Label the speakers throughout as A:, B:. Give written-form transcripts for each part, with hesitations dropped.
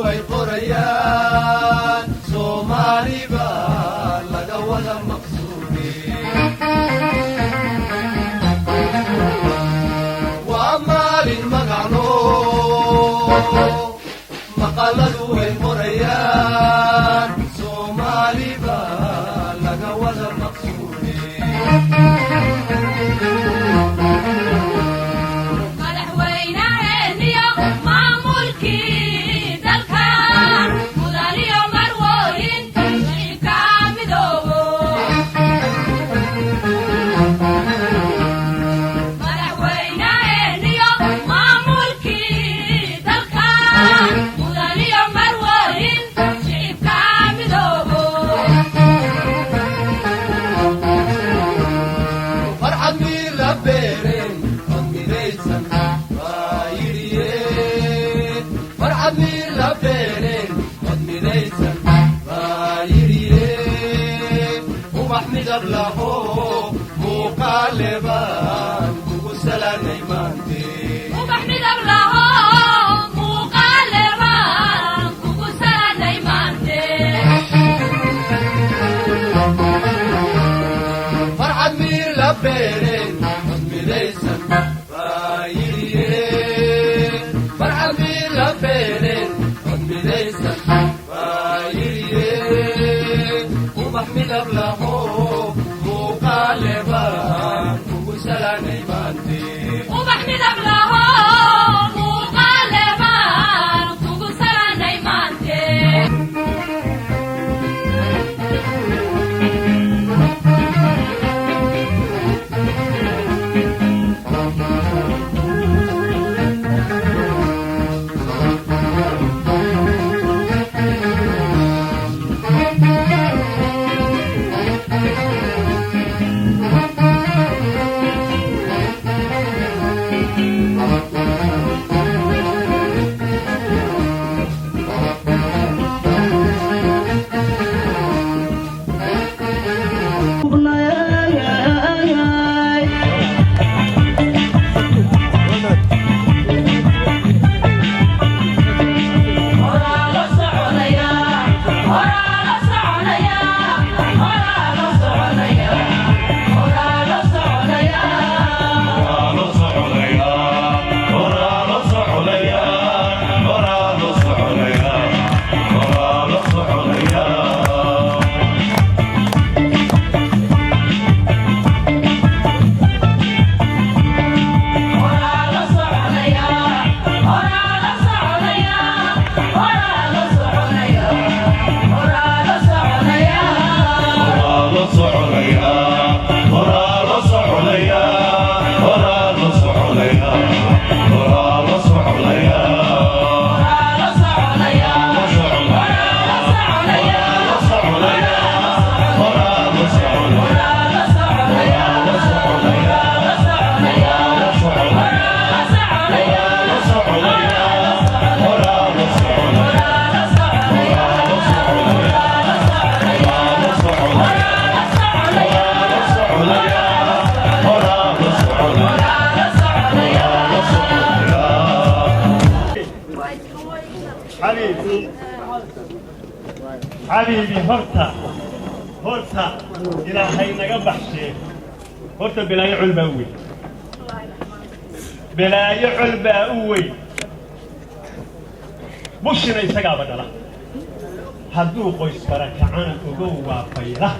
A: way qorayaan Soomaali baa laga wada maqsuudin waa maalin magacno maqaladu way qorayaan Soomaali baa laga wada maqsuudin الله مقالبا وسلام نيمانتي وبحمد الله مقالبا وسلام نيمانتي فرحة مير لبيرين مديسن بايريه فرحة مير لبيرين مديسن بايريه وبحمد الله وبحمد الله مقالبا وسلام نيمانتي حبيبي هرتا إلى حين قبحشي هرتا بلاي علباوي بلاي علباوي بوشنا يسقى بدلا هدو قيس بركعان وقوة فيله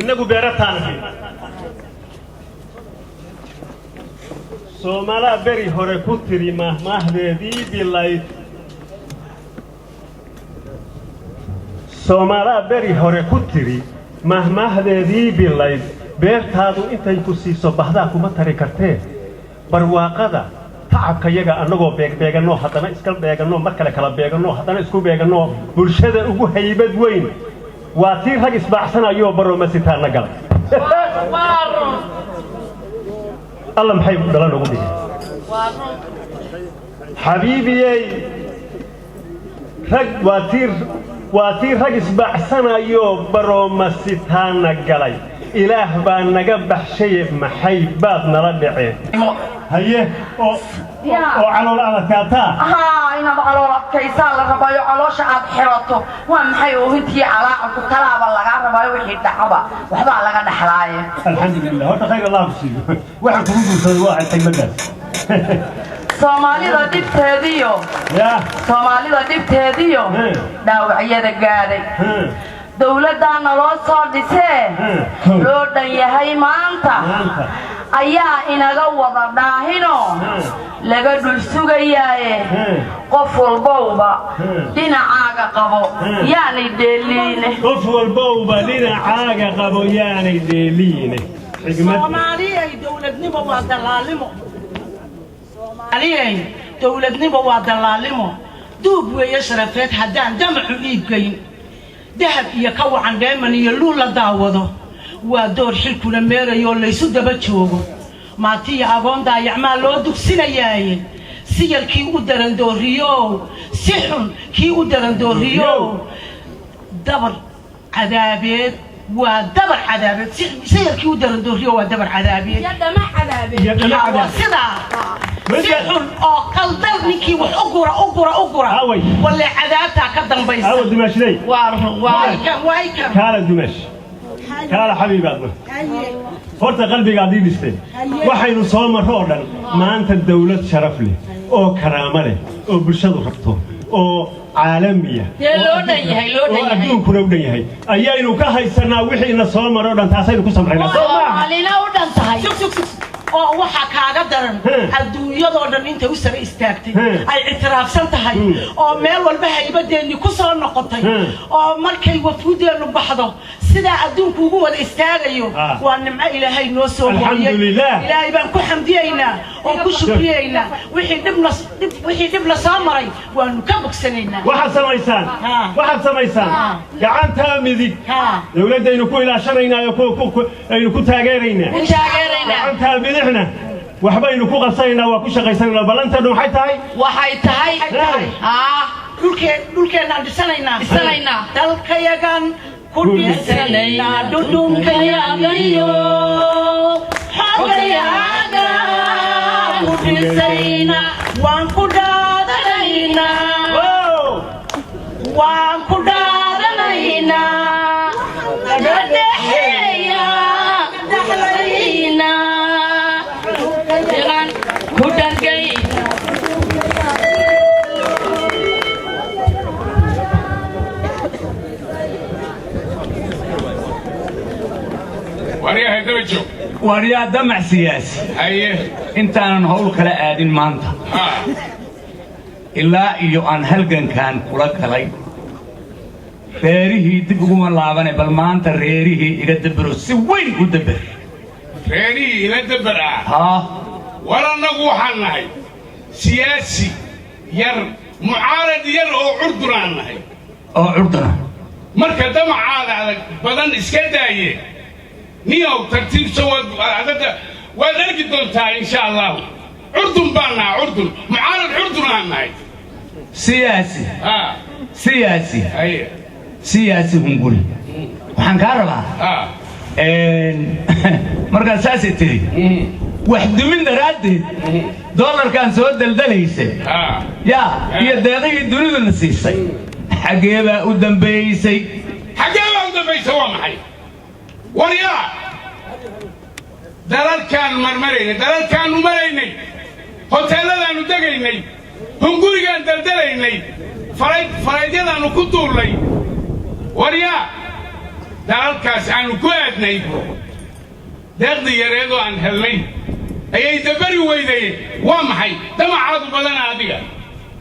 A: إنكو بيرتان في سومالا بري هوركوتري مهمه ذي بلاي Soomaaliya bari hore ku tiri mahmahdeedii bilayd beertaadu intay ku siiso bahdaa kuma tari kartee barwaaqada tacabka yaga anagoo beegbeegano haddana iska beegano mar kale kala beegano haddana isku beegano bulshada ugu haybad weyn waa tii rag isbaaxsanayo baromasitaan la galay Allah maxay dhalan ugu dhigay xabiibiyay rag waa tii rag isbaaxsanayo baromasitaan la galay ilaah baa naga baxshay maxay baad nala dhaceen هيه أو على الأرض كاتا
B: ها إنا على كيسان لربايو على شعب حرته وهم حيو هنتي على كتلاب الله ربايو وحيد حبا وحبا على قد حلاية
A: الحمد لله هذا خير الله بسيطه واحد كروب واحد تيمدان
B: Soomaalida dibteediyo Soomaalida dibteediyo dhaawacyada gaaday dawladana loo soo dhisay loo dhan yahay maanta ayaa inaga wada dhaahino laga dhul sugayaaye qof walbowba dhinacaaga qabo yaani dheeliine
A: qof walbowba dhinacaaga qabo yaani dheeliine
C: Soomaaliya dawladnimo waa dalaalimo عليه دولتنا بواد اللالمو دوب ويشرفت هدان دمعو إيبقين دهب يكو عن دائما يلولا داوضو ودور حلكو لميرا يولي سودة بچوغو ماتي أغون دا يعمال لو دوك سنة ياين سيال كي ودرن دوريو سحن كي ودرن دوريو دبر عذابيت ودبر عذابيت سيال كي ودرن دوريو ودبر عذابيت
B: يدمع عذابيت
C: يا وصدا سحن أو قلدرني كي وأقرأ ولا عذابتها كدم بيس
A: أول دمشق لي
C: وايكم
A: كالا دمشق كالا حبيباتنا فرت قلبي قاعدين يستي وحين صوم رودا ما أنت الدولة شرف لي أو كرامة لي أو برشاد ربطه أو عالمية
B: لو
A: أدون كنا ودنيا هاي أيانو كهاي سنة وحين صوم رودا تاسين كسم علينا
B: علينا ودن تهاي
C: oo waxa kaaga daran adduunyada oo dhan inta u sare istaagtay ay itiraafsan tahay oo meel walba haybadeeni ku soo noqotay oo markay wafuudeenu baxdo sida adduunku ugu wada istaagayo waa nimco ilaahay noo soo wariyay ilaahay baan ku xamdiyeynaa oo ku shukriyeynaa wixii dib la soo maray waanu ka bogsanaynaa
A: waxa samaysaan gacanta midig dawladaynu ku ilaashanaynayo ku taageeraynaa gacanta إحنا وحباينو كو قصينا وكو شقيسنا بلانتا دو waxay tahay
C: dhulkeena dhisanayna dalkayagan ku dhisanayna dhudhunkayaagayo xaqayaga ku dhisayna waan ku dhaadanaynaa
D: واريا دمع سياسي انت انا هقول كلا آدين مانتا إلا إيو أن هلقن كان كلا كلاي ريريه دبقوا من لابنه بل مانتا ريريه يقدبرو سوين يقدبر
E: ريريه يقدبر ولا نقو حنهي سياسي ير معارض ير أو عردنا هاي
D: أو عردنا
E: مركز دمع هذا بدن إسكندرية نيو ترتيب سوى هذا ونرجع دولتها إن شاء الله عردن بانا عردن معارض عردنا هاي
D: سياسي سياسي
E: أيه
D: سياسي هنقول وحنكربها مركز سياسي تري واحد من درادي دولار كان سود دلدليسي يا دقيقة الدنيا النسيسي حقيبة قدام بيسي
E: ومحي وريا دلال كان مرمريني دلال كان مرمريني هوتيلا ندقيني هنقولي كان دلدليني فرايدينا نكتور لي وريا دلال كاس عنو كوادني دقدي يريدو عن هلمي أي دبري ويدي ومحي دمع عادو بدنا عادية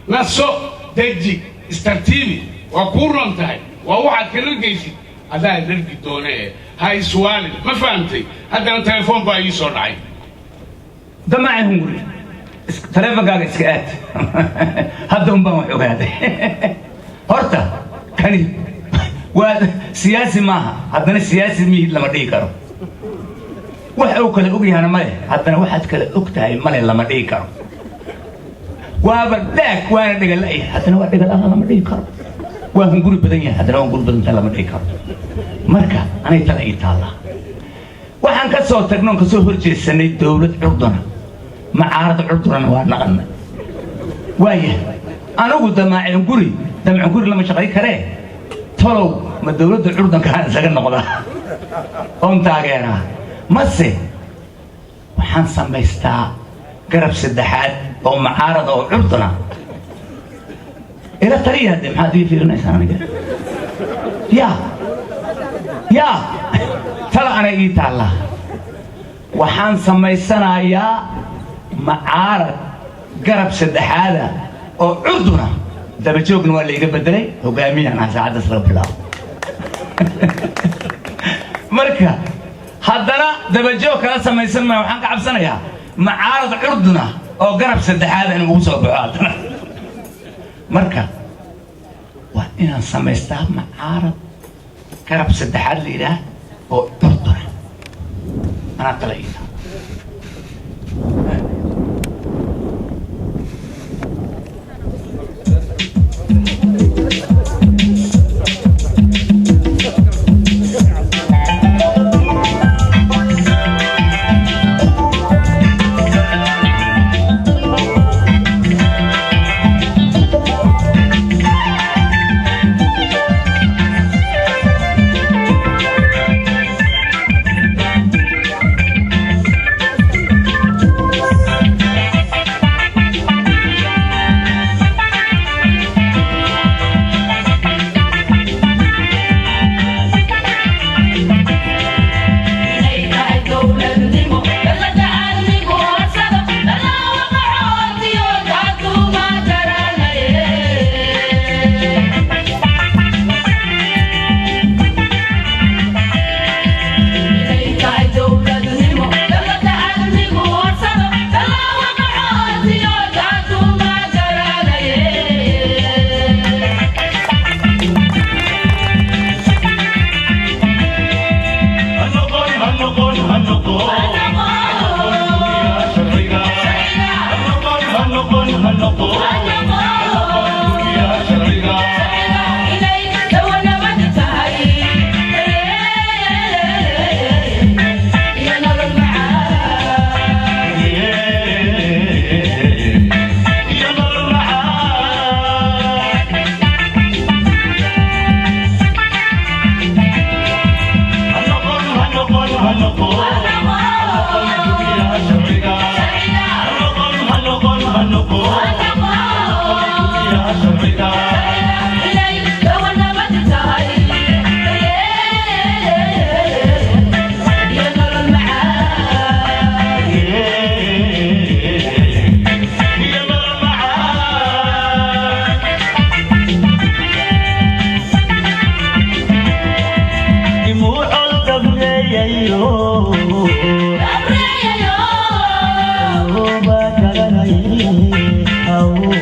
E: نصو دجي استرتيبي وكورن تاي وواحد كل جيسي هذا نرجع دونه هاي سؤال ما فهمتي هذا التليفون باي صنعي
D: دمع هنقولي تليفون قاعد سكات هذا هم بمحو هذا هرتا كني وسياسي معها هذا السياسي مين لما ديكرو واحد كله أوجي أنا ماله هذا واحد كله أكتها ماله لما ديكرو وابدك وانا دقل أي هذا واحد دقل أنا لما ديكرو وهم نقول بدنيا هذا نقول بدن لما ديكرو مركا أنا تلاقي تالا وحن كسر تكنون كسر هرجي السنة دولة عردنا معارض عطرنا ونقلنا وايه أنا قلت دمع عنقري لما شغالي كره تلو ما الدولة الأردن كان سجن نقطة أنت أجينا مسي وحنسم بيستا قرب سدحات أو معارض أو عطرنا إلى طريقة دم هذه في الناس يا ترى أنا جيت الله وحنسم بيسنا يا معارض قرب سدحات أو عردنا ده بتشوفنا ولا يجيب بدري هو جامين أنا ساعد أسرب بلا مركا حضرنا ده بتشوف كذا سما يسمى وحنك عبسنا يا معارض عردنا أو قرب سدحات أنا موسى بعادنا مركا وإن سما يستاب معارض قرب سدحات لي ده أو عردنا أنا تلاقيها
F: Oh,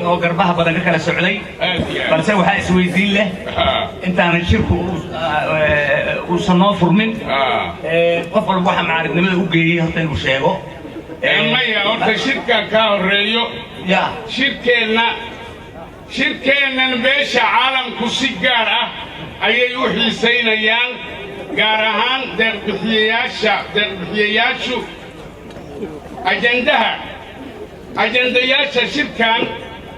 D: oo garbaha badan ka kala socday balse waxa isweydiin leh intaan shirku uu sanoo furmin qof walba waxa macaaridnimada u geeyay horta inuu sheego
E: maya horta shirka ka horeeyo
D: ya
E: shirkeennan beesha caalamku si gaar ah ayay u xiisaynayaan gaar ahaan deeqbixiyayaashu ajandayaasha shirkan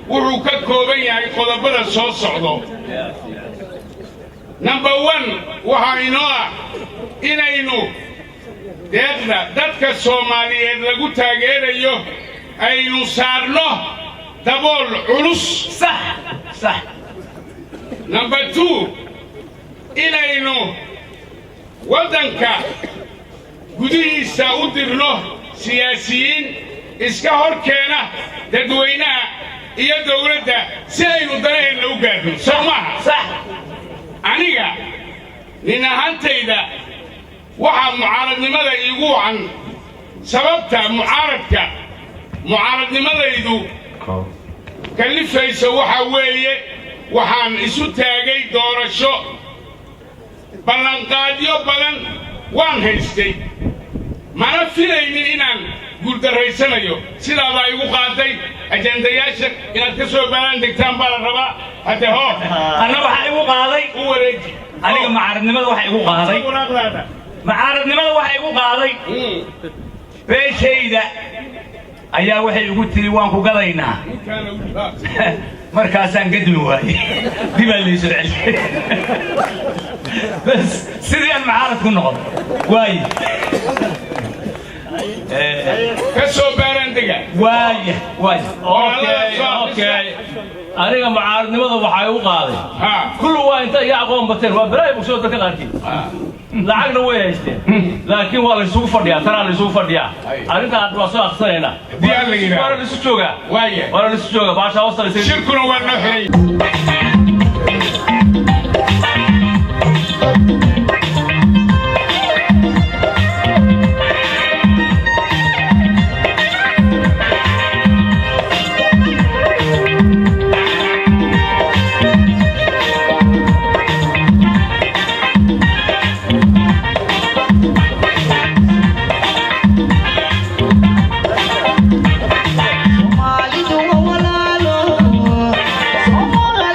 E: wuxuu ka kooban yahay qodobada soo socdo number 1 waxa inoo ah inaynu deeqda dadka Soomaaliyeed lagu taageerayo aynu saarno dabool culus
D: صح
E: number 2 inaynu wadanka gudihiisa u dirno siyaasiyiin iska horkeena dadweynaha iyo dawladda si aynu dareen u gaadho Soomaha
D: صح
E: aniga nin ahantayda waxa mucaaradnimada igu wacan sababta mucaaradnimadaydu kalifayso waxa weeye waxaan isu taagay doorasho ballanqaadyo badan waan haystay mana filaynin inaan guuldarraysanayo sidaa baa igu qaaday ajandayaasha inaad ka soo balaan degtaan baa la rabaa hadde hoo
D: anna waxa igu qaaday
E: u wareeji
D: aniga macaaradnimada waxa igu qaaday macaaradnimada waxa igu qaaday beeshayda ayaa waxay ugu tiri waan ku gadaynaa markaasaan gadmi waayey dibaa laysoo celshay bas sidii aan macaarad ku noqon waaye
E: kasoo baaran dega
D: waaye
F: اوكي aniga mucaaradnimada waxa ay u qaaday kullu waa inta iyo aqoon bateen waa baraay bulshada ka qaarkii lacagna way haysteen laakiin waa la isugu fadhiyaa taraa la isugu fadhiyaa arinta aad waa soo aqsanayna
E: diyaar la yiraahdo
F: waa la isu joogaa waa la isu joogaa baasha hoosta
E: shirkuna waa noo xiray
G: Somali, do you want to know?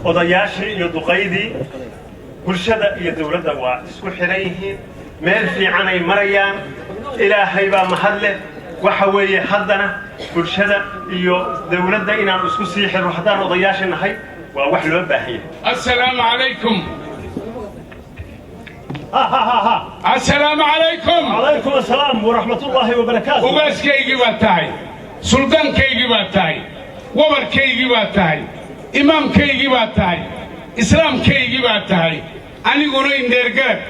A: odayaashii iyo duqaydii bulshada iyo dawladda waa isku xiran yihiin meel fiican ay marayaan ilaahay baa mahad leh waxa weeye haddana bulshada iyo dawladda inaan isku sii xiro haddaan odayaashii nahay waa wax loo baahan yahay
E: assalaamu calaykum السلام عليكم
A: وعليكم السلام ورحمة الله وبركاته
E: وبس كيجي باتاي سلطان كيجي باتاي وبر كيجي باتاي إمام كيجي باتاي إسلام كيجي باتاي أنا قولوا إن درجات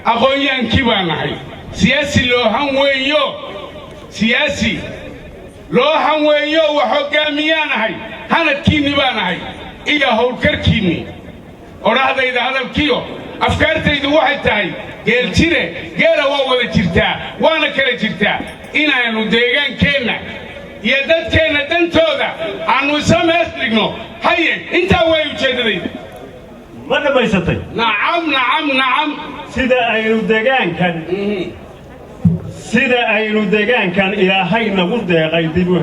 E: أقويان كيباناي سياسي لو هم ويو سياسي لو هم ويو وحكامياناي هنا كيني باناي إيه هو الكركيني وهذا إذا هذا الكيو أفكارتي واحد تاي قال تيري قال ولا تيرتا وانا كلا تيرتا إنا إنه ديجان كنا يدت كنا دنتودا عنو سامع لقنو هيا أنت وين تشدري
A: ماذا بيستي
E: نعم
A: سيدا أينو ديجان كان إلى هاي نقول ديجاي ديبو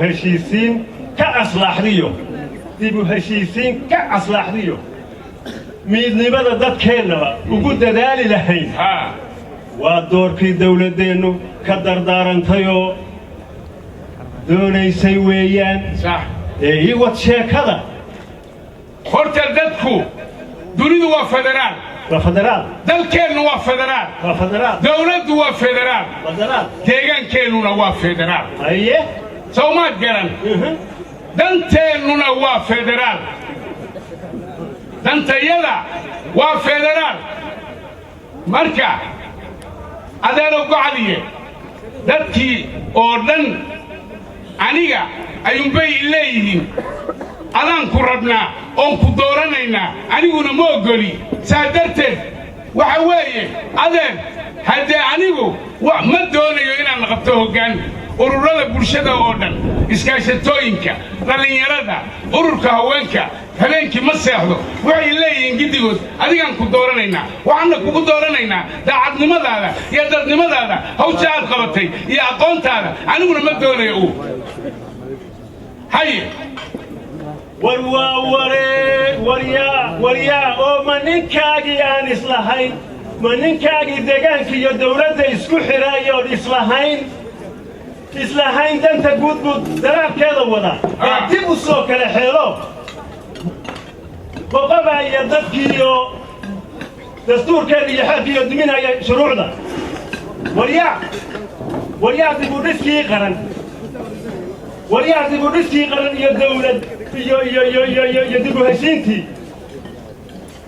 A: هشيسين كأصلاح ديو midnimada dadkeennaba ugu dadaali lahayn waa doorkii dawladeennu ka dardaarantayoo doonaysay weeyaan ii wad sheekada
E: horta dadku dunidu waa federaal dalkeennu waa federaal dawladdu waa federaal deegaankeennuna waa federaal
A: aye
E: soomaad garan danteennuna waa federaal dantayada waa federaal marka adeero gocaliye dadkii oo dhan aniga ayuunbay leeyihiin adaan ku rabnaa oon ku dooranaynaa aniguna ma ogoli saa darteed وحوي أذن هذا عنيقو وما دوني إن نقطه كان ururada bulshada oo dhan iskaashatooyinka dhalinyarada ururka haweenka habeenkii ma seexdo waxay leeyihiin gidigood adigaan ku dooranaynaa waxaana kugu dooranaynaa daacadnimadaada iyo dadnimadaada hawsha aad qabatay iyo aqoontaada aniguna ma doonayo uu haye
A: waryaa oo maninkaagii aan islahayn maninkaagii deegaanka iyo dawladda isku xiraayo islahayn danta guud daraabkeeda wada ee dib u soo kala xeelo boqobaya dadkii iyo dastuurkeeda iyo xeerkii iyo duminaya shuruucda waryaa dib u dhiskii qaran iyo dawlad iyo dib u heshiintii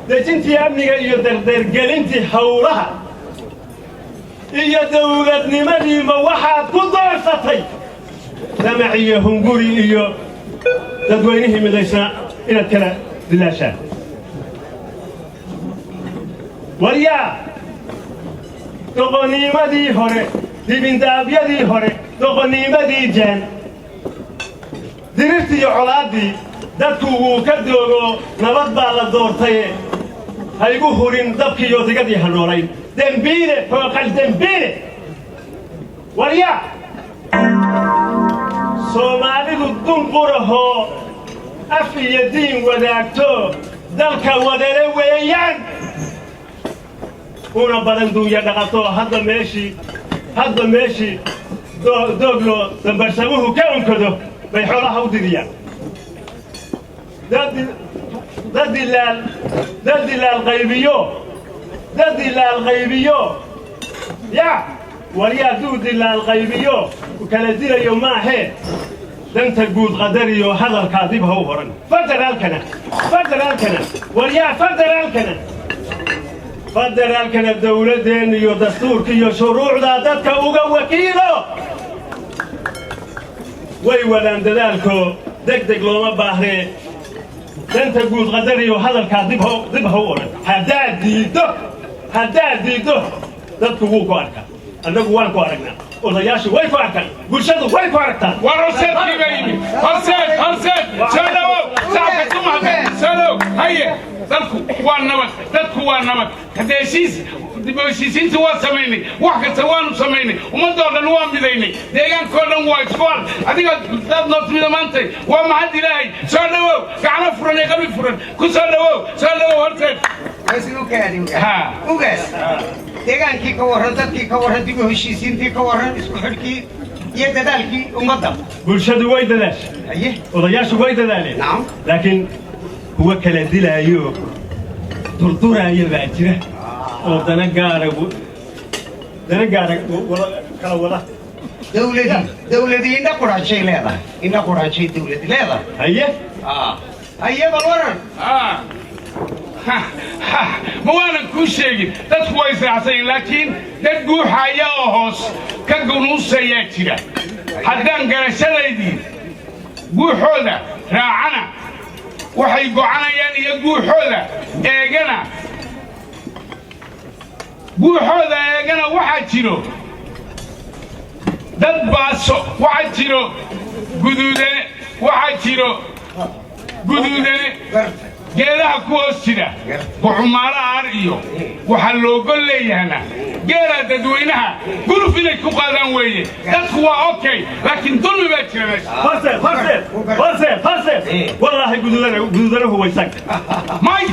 A: dejintii amniga iyo dardargelintii howlaha iyo dawladnimadii ma waxaad ku doorsatay damaciyo hunguri iyo dadweynihii midaysna inaad kala dilaashaan waryaa doqonimadii hore dibindaabyadii hore doqonimadii jaan dirirtii iyo colaaddii dadku wuu ka doogo nabad baa la doortaye haygu hurin dabkiiyo digadii hanoolayn dembiile fooqal dembiile waryaa soomaalidu dunqurahoo af iyo diin wadaagto dalka wadale weeyaan una badan duunya dhaqato hadda meeshii dooglo dambarsamuhu ka onkado bay xoolaha u didiyaan dad dilaal qaybiyo ya waryaa duu dilaal qaybiyo kala dilayo maahee danta guud qadariyo hadalkaa dib ha u horan federaalkana waryaa federaalkana dawladeen iyo dastuurka iyo shuruucda dadka uga wakiilo way wadaan dadaalko degdeg looma baahnee danta guud qadariyo hadalkaa dib ha u oran haddaad diiddo dadku wuu ku arkaa annagu waan ku aragnaa odayaashu way ku arkaan bulshadu way ku aragtaa
E: ورسالة كبيرة هرسات سلو ساعة كمها سلو هيا dadku waa nabad kadeeshiis dibashiisiinta waa samaynay wax kasta waanu samaynay ummadoo dhan waa midaynay deegaankoo dhan waa iskual adiga dad nootmida maantay waa mahad ilaahay soo dhawow gacmo furan ee qalbi furan ku soo dhawow horteed
G: ugaas deegaankii ka warran dadkii ka warran dib u heshiisiintii ka warran isku xidhkii iyo dadaalkii ummadda
A: bulshadu way dadaashay odayaashu way dadaaleen
G: nacam
A: laakiin kuwa kala dilaayo durduraayo baa jira oo dana gaara kala wada
G: dawladii indha quraajay leedahay dawladi leedahay haye bal waran
E: ma waanan kuu sheegin dadku way israacsayin laakiin dad guuxaya oo hoos ka gunuusayaa jira haddaan garashadaydii guuxooda raacana waxay gocanayaan iyo guuxooda eegana waxaa jiro dad baaso waxaa jiro guduudane geedaha ku hoos jira buxumaalaha ar iyo waxaa looga leeyahana geelaa dadweynaha guluf inay ku qaadaan weeye dadku waa okay laakiin dulmi baa jira meesha
A: wallaahi guduudanahu waysag
E: may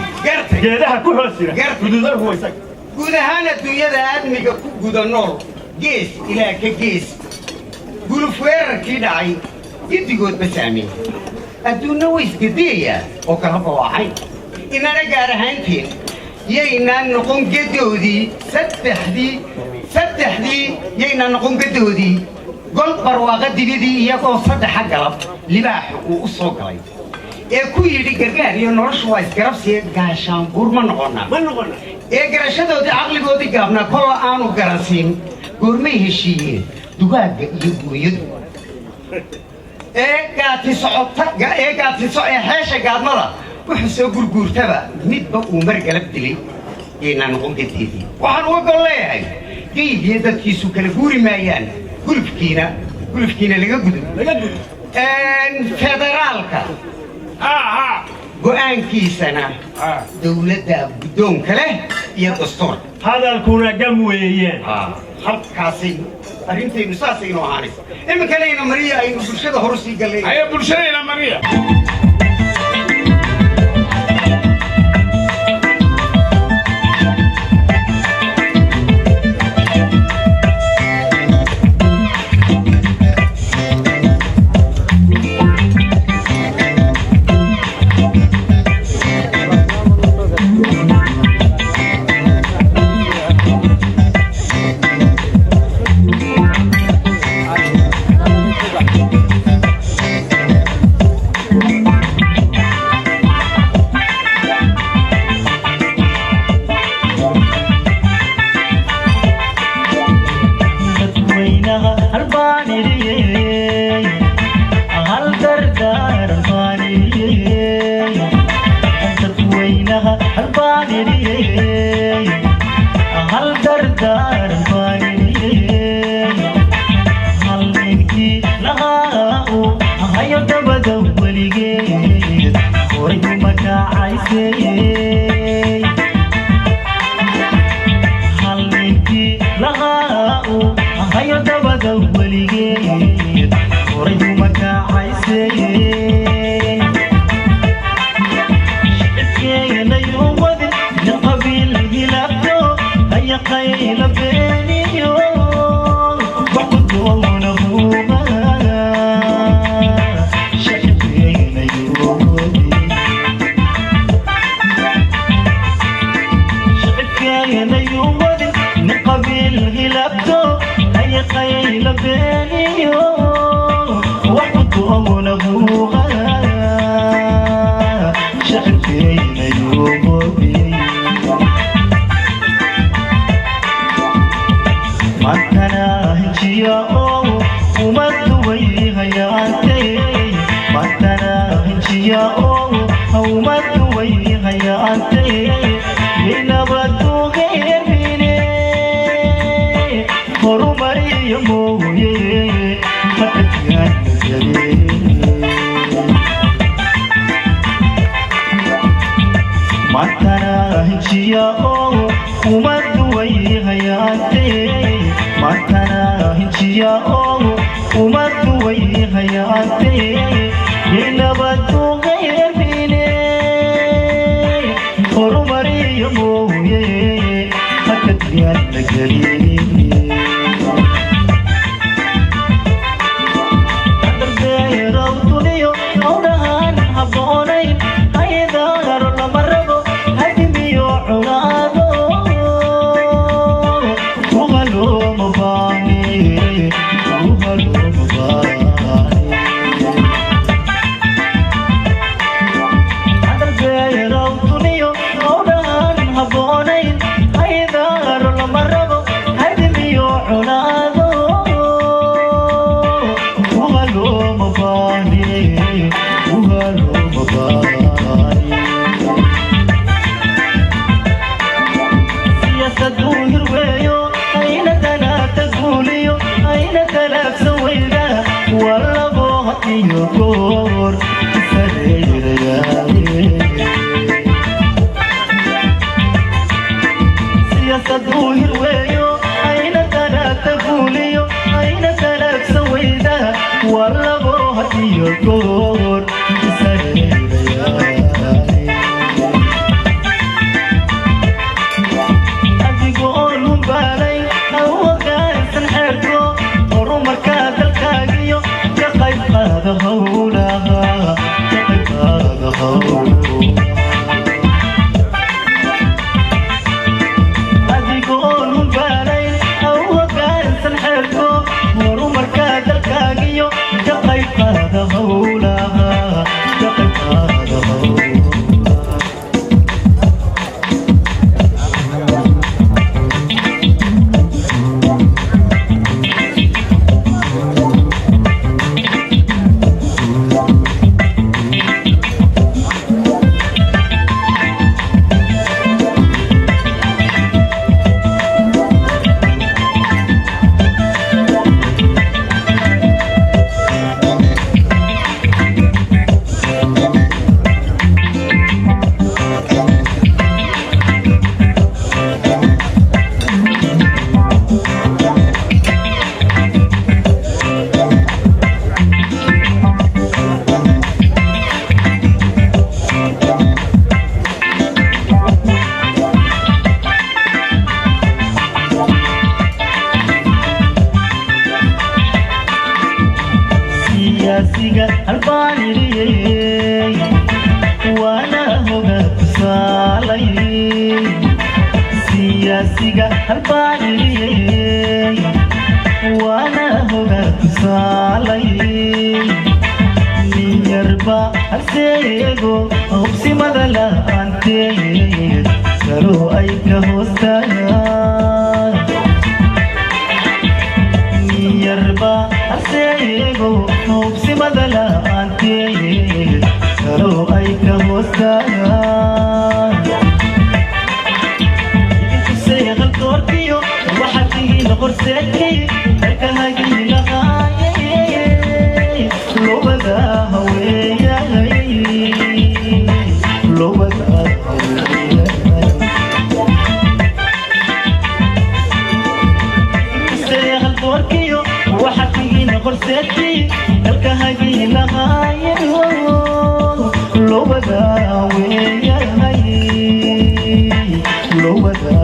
A: geedaha ku hoos jira guduudanahu waysag
G: guud ahaan adduunyada aadmiga ku guda nool gees ilaa ka gees guluf weerarkii dhacay giddigoodba saamayn adduunna way isgediyayaa oo kala bawaacay inana gaar ahaanteen yaynaan noqon gadoodii saddexdii yaynaan noqon gadoodii gol barwaaqa dibidii iyagoo saddexa galab libaaxu uu u soo galay ee ku yidhi gargaar iyo noloshu waa isgarabsiya gaashaanbuur ma noqonna ee garashadoodii caqligoodii gaabnaa kola aanu garansiin goormay heshiiyeen dugaagga iyo gooyadu ee xeesha gaadmada wuxuu soo gurguurtaba midba uu margalab dilay إن نقوم جديدي وحن وقال لي كيف يدك يسوق الجوري مايان كل فينا لقى فدرالك قوان كيسنا دولة بدون كله يدستور
A: هذا الكون جمويين
G: حرب كاسين أرنتي مساسي نوعاني إما كلينا مريا إنه برشة هرسي قال لي
E: هي برشة مريا
H: Howla siyaasiga halbaaniyey waana hoga tusaalay miyarba halseego hubsimada la'aanteed kalo ay ka hoostayaan miyarba halseego hubsimada la'aanteed kalo ay ka hoostayaan tortiyo waxa tigina qorseekay halka hagii laqaayay lobada haweeyay lobada haweeyay seegal tortiyo waxa tigina qorseekay halka hagii laqaayay lobada haweeyay lobada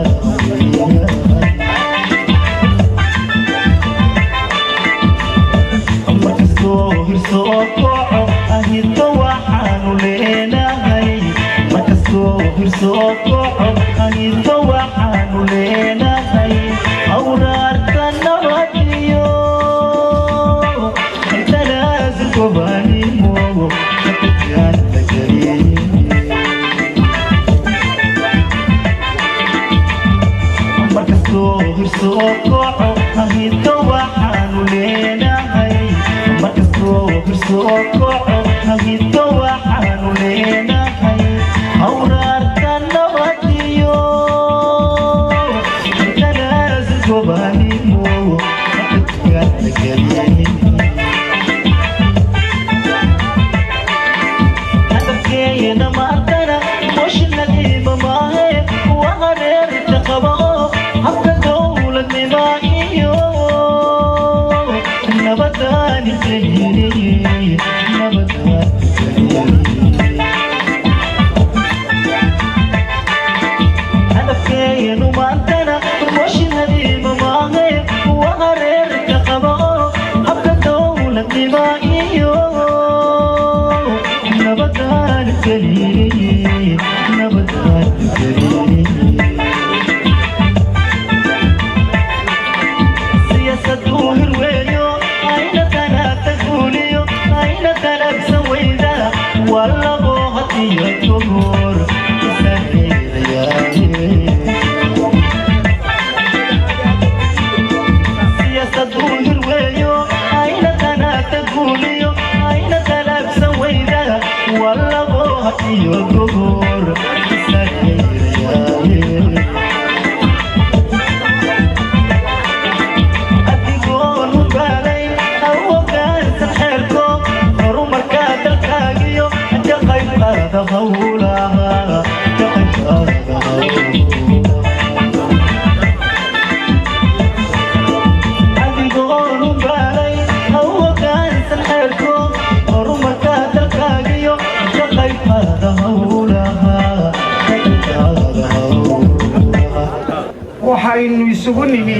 G: waxaynu isugu nimi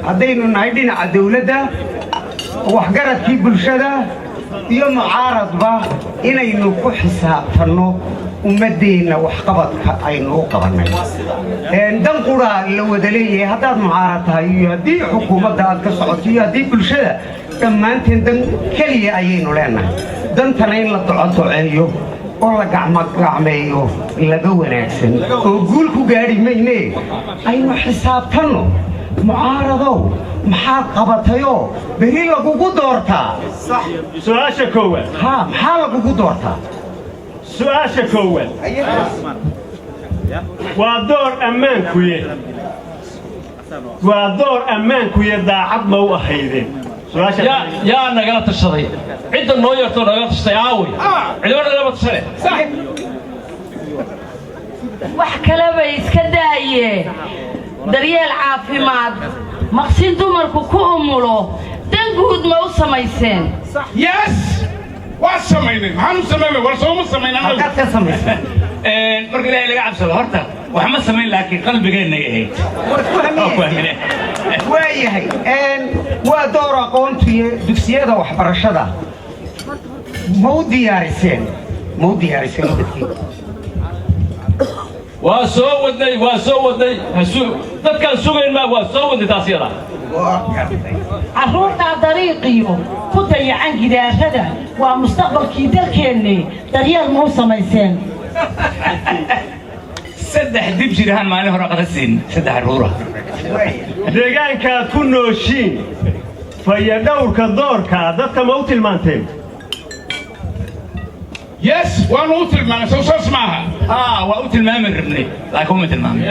G: haddaynu nahay dhinaca dawladda waxgaradkii bulshada iyo mucaaradba inaynu ku xisaabtanno ummadeenna waxqabadka aynu u qabannay dan quraa la wada leeyahay haddaad mucaarad tahay iyo haddii xukuumadda aad ka socoto iyo haddii bulshada dhammaanteen dan keliya ayaynu leenahay dantana in la docodoceeyo oo la gacmeeyo laga wanaagsan oo guul ku gaadhi mayne aynu xisaabtanno mucaaradow maxaad qabatayoo beri lagugu doortaa
A: su-aasha koowaad
G: maxaa lagugu doortaa
A: su-aasha koowaad waa door ammaankuye waa door ammaankuye daacad ma u ahaydeen
F: yaa nagala tashaday cidda noo yartoo nagala tashtay aawey cidibana nagama tashane
B: wax kale bay iska daayeen daryeel caafimaad maqsin dumarku ku umulo dan guud ma u samayseen
E: yes waa samaynay maxaanu samaynay war sooma samaynay
G: halkaad ka samaysay
D: marka ilaahay laga cabsado horta wax ma samayn laakiin qalbigeennay ahayd
G: waayahay waa door aqoontiyo dugsiyada waxbarashada ma u diyaariseen dadkii
F: وسو ودني دad kan sugayn ma waa soo wadnay taasiyada
C: carruurta dariiqiyo ku dayacan gidaarada waa mustaqbalkii dalkeennii daryeel ma u samayseen
D: saddex dib jirahan maalin hore qadasiin saddex ruura
A: deegaankaad ku nooshiin faya dhowrka doorka dadka ma u tilmaanteen
E: yes waanu u tilmaamay soo smaha
D: waa u tilmaamay rabnay laakiin ma tilmaamay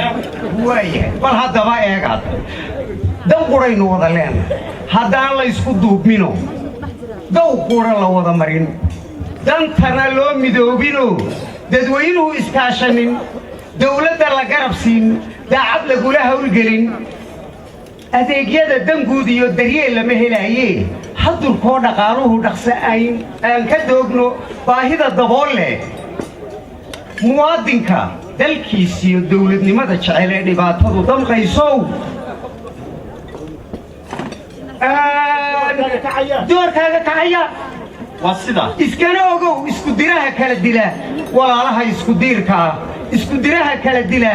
G: waaye bal haddaba eegaad dan quraynu wada leenahay haddaan la isku duubmino dow qura la wada marin dantana loo midoobino dadweynuhu iskaashanin dawladda la garab siin daacad lagula hawlgelin adeegyada danguud iyo daryeel lama helaayee haddurkoo dhaqaaluhu dhaqsa aan ka doogno baahida dabool leh muwaadinka dalkiisiyo dawladnimada jecel ee dhibaatadu damqaysow doorkaaga kacaya
A: waa sida
G: iskana ogow isku diraha kala dila walaalaha isku diirka isku diraha kala dila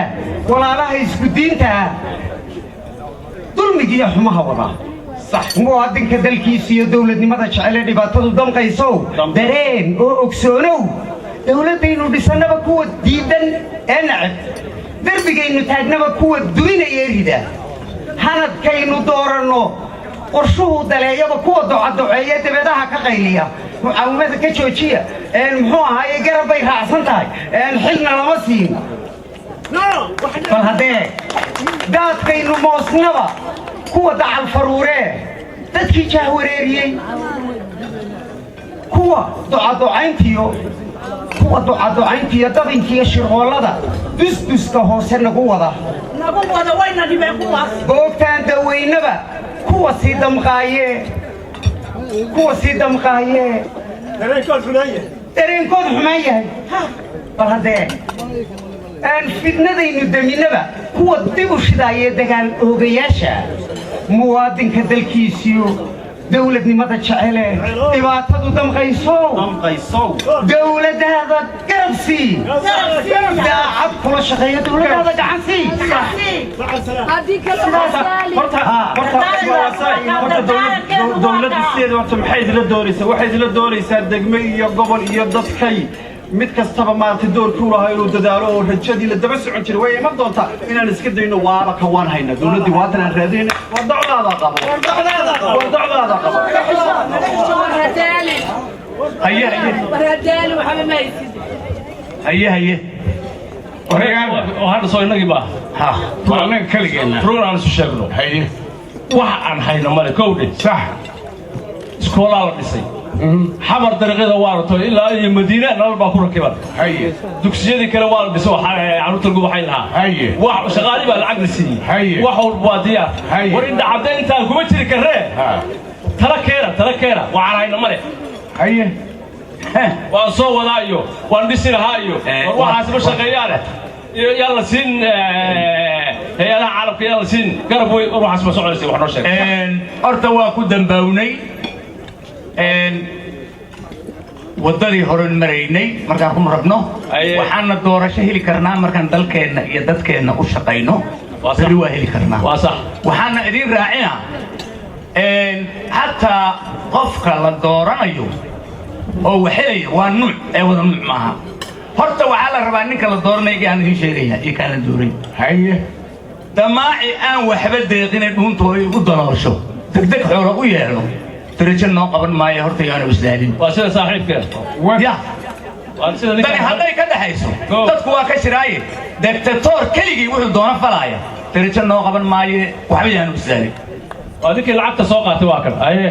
G: walaalaha isku diinta dulmigiiyo xumaha wada صح muwaadinka dalkiisa iyo dawladnimada jecel ee dhibaatadu damqayso dareen oo ogsoonow dawladaynu dhisanaba kuwa diidan ee nacab darbigaynu taagnaba kuwa duminaya rida hanadkaynu dooranno qorshuhu daleeyaba kuwa docadoceeya dibadaha ka qayliya mucaawimada ka joojiya muxuu ahaaye garab bay raacsan tahay xilna lama siin bal haddee daadkaynu moosnaba kuwa dacal faruuree dadkii jahwareeriyey kuwa ducadocayntiyo dabinkiiyo shirqoollada dusduska hoose nagu wada
C: wayna dhibeen kuwaas
G: boogtaan daweynaba kuwa sii damqaayee dareenkood xumaan yahay bal haddee fidnadaynu daminaba kuwa dib u shidaayee dagaal oogayaasha muwaadinka dalkiisiyo dawladnimada jecele dhibaatadu damqayso dawladdaada garabsii daacad kula shaqeeya dawladdaada gacansii
A: dawladda sideeda horta maxay idila doonaysaa waxay idila doonaysaa degme iyo gobol iyo dadkay mid kastaba maartay doorkuu lahaa inuu dadaalo oo rajadii la daba socon jiray way iman doontaa inaan iska dayno waaba ka waan hayna dawladdii waatan aan raadinayna waa docdaada qabo
D: haye
F: hadda soo inagii baa
E: anaga kaligeena
F: ruun aan isu sheegno
E: haye
F: wax aan hayno male kowdhe
E: sax
F: iskoolaa la dhisay xamar dariiqada waa rato ilaa iyo madiina nalal baa ku rakiban
E: haye
F: dugsiyadii kale waa la dhisay caruurta lagu waxay lahaa
E: haye
F: wax shaqaalii baa lacag la siiyey
E: haye
F: wax walba waa diyaar war inta caddayntaan kuma jiri karree tala keena waxaan hayno male
E: haye
F: waan soo wadaa iyo waan dhisi lahaa iyo war waxaasba shaqeeyaane yaan la siin hay-adaha caalamka yaan la siin garab wey war waxaasba soconaysa wax noo sheeg
D: horta waa ku dambaawnay waddadii horen maraynay markaan ku rabno waxaana doorasho heli karnaa markaan dalkeenna iyo dadkeenna u shaqayno beri waa heli karnaa
F: waa sax
D: waxaana idiin raacina xataa qofka la dooranayo oo waxelaya waa nuuc ee wada nuuc maaha horta waxaa la rabaa ninka la dooranaya aan idiin sheegaya iyo kaana dooray
E: haye
D: damaaci aan waxba deeqinay dhuunta oo u daloosho degdeg xoolo u yeelo darajo noo qaban maayo horta yaanu islaalin
F: waa sida saaxiibkeen
D: ya tani hadday ka dhaxayso dadku waa ka shiraaye dictator keligii wuxuu doona falaaya darajo noo qaban maaye waxba yaanu islaalin
F: waa ninkii lacagta soo qaatay waa kan aye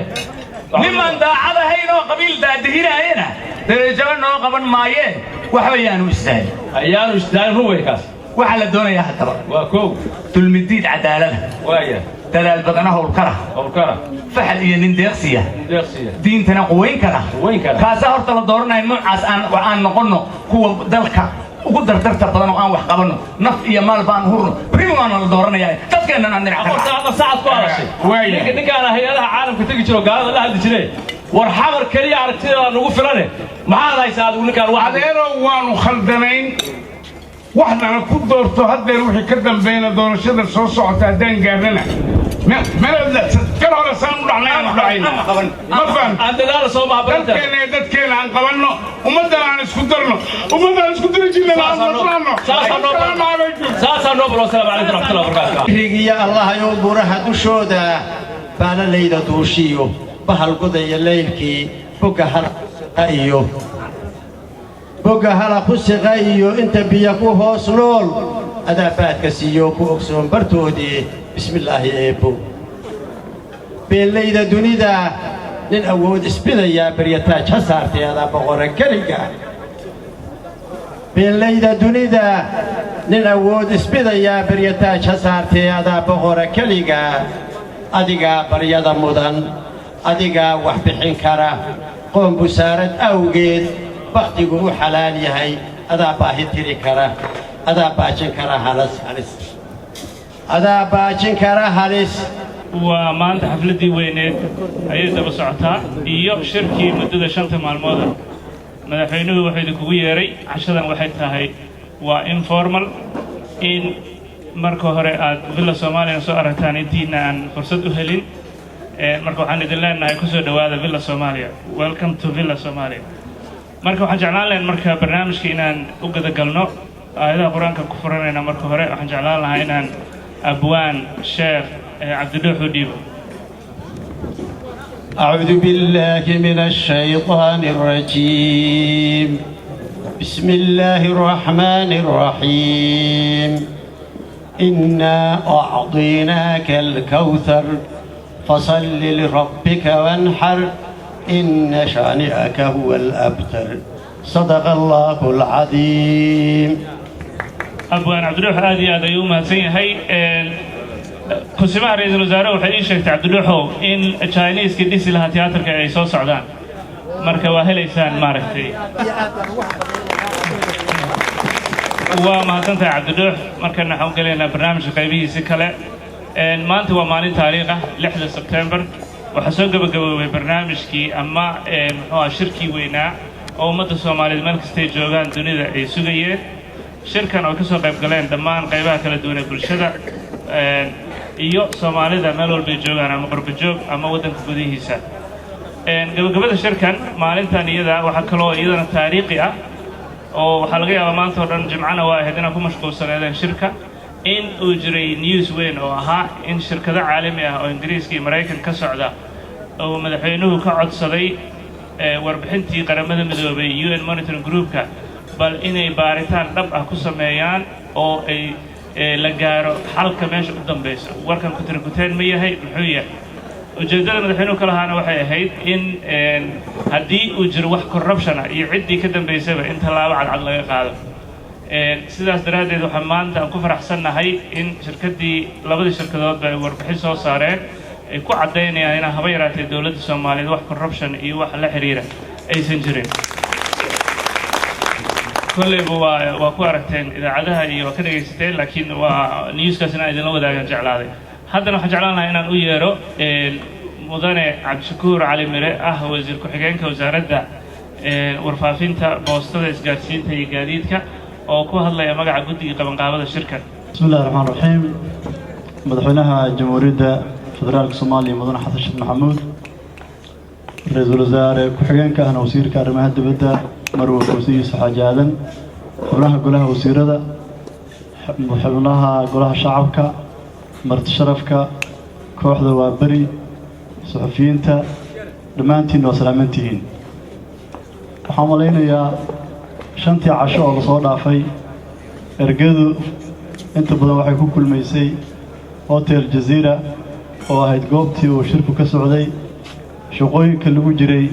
D: niman daacad ahayn oo qabiil daadihinaayana darajaba noo qaban maayeen waxba yaanu islaalin
F: ayaanu islaalin ruweykaas
D: waxaa la doonayaa haddaba
F: waa koow
D: dulmidiid cadaalada
F: waaya
D: dadaal badana howlkara faxal iyo nin deeqsiya diintana quwayn kara kaasaa horta la dooranaya noocaas aan noqonno kuwa dalka ugu dardarta badan oo aan wax qabanno naf iyo maal baan hurno beri waana la dooranaya dadkeennan aan dhinac
F: ka saacad ku hadashay ninkaana hay-adaha caalamka tegi jiro gaalada la hadli jireen war xamar keliya aragtideeda nagu filane maxaad haysaa adigu ninkaan
E: adeerow waanu khaldanayn waxna ku doorto haddeen wixii ka dambeeyna doorashada soo socota haddaan gaarnana كان هذا سام ما فهم
F: عندنا صوب عبرت
E: دتكنا عن قبلنا ومدنا عن اسكندرنا ومدنا اسكندر جينا السلام عليكم
F: ساسا نوبل والسلام عليكم ورحمه الله وبركاته
I: يا الله يوبرها دشودا بانا ليدا دوشيو بحال قدايا ليلكي بوغا ايو بوغا هلا خسغايو انت بيكو هوس نول ادا فاتك سيو كو اوكسون برتودي بسم الله يبو بين ليدا دونيدا للأود اسبيديا بريتاج حسارتي هذا بغور كريكا بين ليدا دونيدا للأود اسبيديا بريتاج حسارتي هذا بغور كريكا أديكا بريادا مودان أديكا وحبحين كرا قوم بسارة أوجد بختيقو حلال يهي أدا باهي تيري كرا أدا باجن كرا هالس هذا باجن كرا هالس
J: ومانت حفلتي وينيت ayay daba socotaa iyo shirkii muddada 5 maalmood madaxweynuhu wuxuu idinku yeeray cashadan waxay tahay waa informal in marka hore aad villa Soomaaliya soo aragtaan intiina aan fursad u helin marka waxaan idin leenahay ku soo dhawaada villa Soomaaliya welcome to villa Soomaaliya marka waxaan jeclaan lahayn marka barnaamijka inaan u gada galno aayadaha quraanka ku furanayna marka hore waxaan jeclaan lahaa inaan abwaan sheekh عبد الله حديب
I: أعوذ بالله من الشيطان الرجيم بسم الله الرحمن الرحيم إنا أعطيناك الكوثر فصل لربك وانحر إن شانئك هو الأبتر صدق الله العظيم
J: أبوان عبد الله هذه يوم هي كسمة رئيس الوزراء وحديث شيخ عبد الله إن Chinese كديس لها تياتر كأي صوت سعودان مركب واهل إنسان ماركتي وما كنت عبد الله مركبنا حوق لنا برنامج قيبي سكلة ما أنت ومالي تاريخه 1 سبتمبر وحسوق ببرنامج كي أما هو شركي وينا أو مدة الصومالي الملك ستيج جوغان دونيدا أي سوغية شركة أو كسو قيب قلين دمان قيبها كلا دوني بالشدة iyo Soomaalida meel walba joogaan ama qurbo joog ama wadanka gudihiisa gabagabada shirkan maalintan iyada waxa kale oo iyadana taariikhi ah oo waxa laga yaabaa maanta oo dhan jimcana waa ahaydina ku mashquulsanaadeen shirka in uu jiray news weyn oo ahaa in shirkado caalami ah oo Ingiriiska iyo Mareykan ka socda oo madaxweynuhu ka codsaday warbixintii qaramada midoobay UN Monitoring Group-ka bal inay baaritaan dhab ah ku sameeyaan oo ay la gaaro xalka meesha u dambaysa warkan ku tirkuteen ma yahay muxuu yahay ujeedada madaxweynuhu kala haana waxay ahayd in haddii uu jiro wax corruption ah iyo ciddii ka dambaysaba in tallaabo cadcad laga qaado sidaas daraadeed waxaan maanta aan ku faraxsannahay in shirkadii labadii shirkadood ay warbixin soo saareen ay ku caddaynayaan in haba yaraatee dowladda Soomaaliyeed wax corruption iyo wax la xiriira aysan jirin كل وكو أركتين إذا عدها وكذا يستين لكن ونيوز كاسنا إذا لو ذاك جعله هذا نحن جعلنا هنا نقيره مدن عبد الشكور علي مرة وزير كحجين كوزارة ورفافين تا بوستة إسقاطين تا يجاديد كا أو كو هذا يا مجا عقدي قبل قابل الشركة
K: بسم الله الرحمن الرحيم مدحونها جمهورية فدرال الصومالي مدن حسن الشيخ محمود رئيس الوزراء كحجين كهنا وزير كارمها الدبدة مروة كوسي سحاجادا حبناها قولها وزيرة حبناها قولها شعبك مرت شرفك كوحدة وابري صحفيين تا دمانتين وسلامنتين وحاملين يا شنتي عشاء بصور عفي ارقدوا انت بدو وحيكون كل ميسي هوتيل جزيرة وهيد قوبتي وشركو كسعودي شقوي كلو جري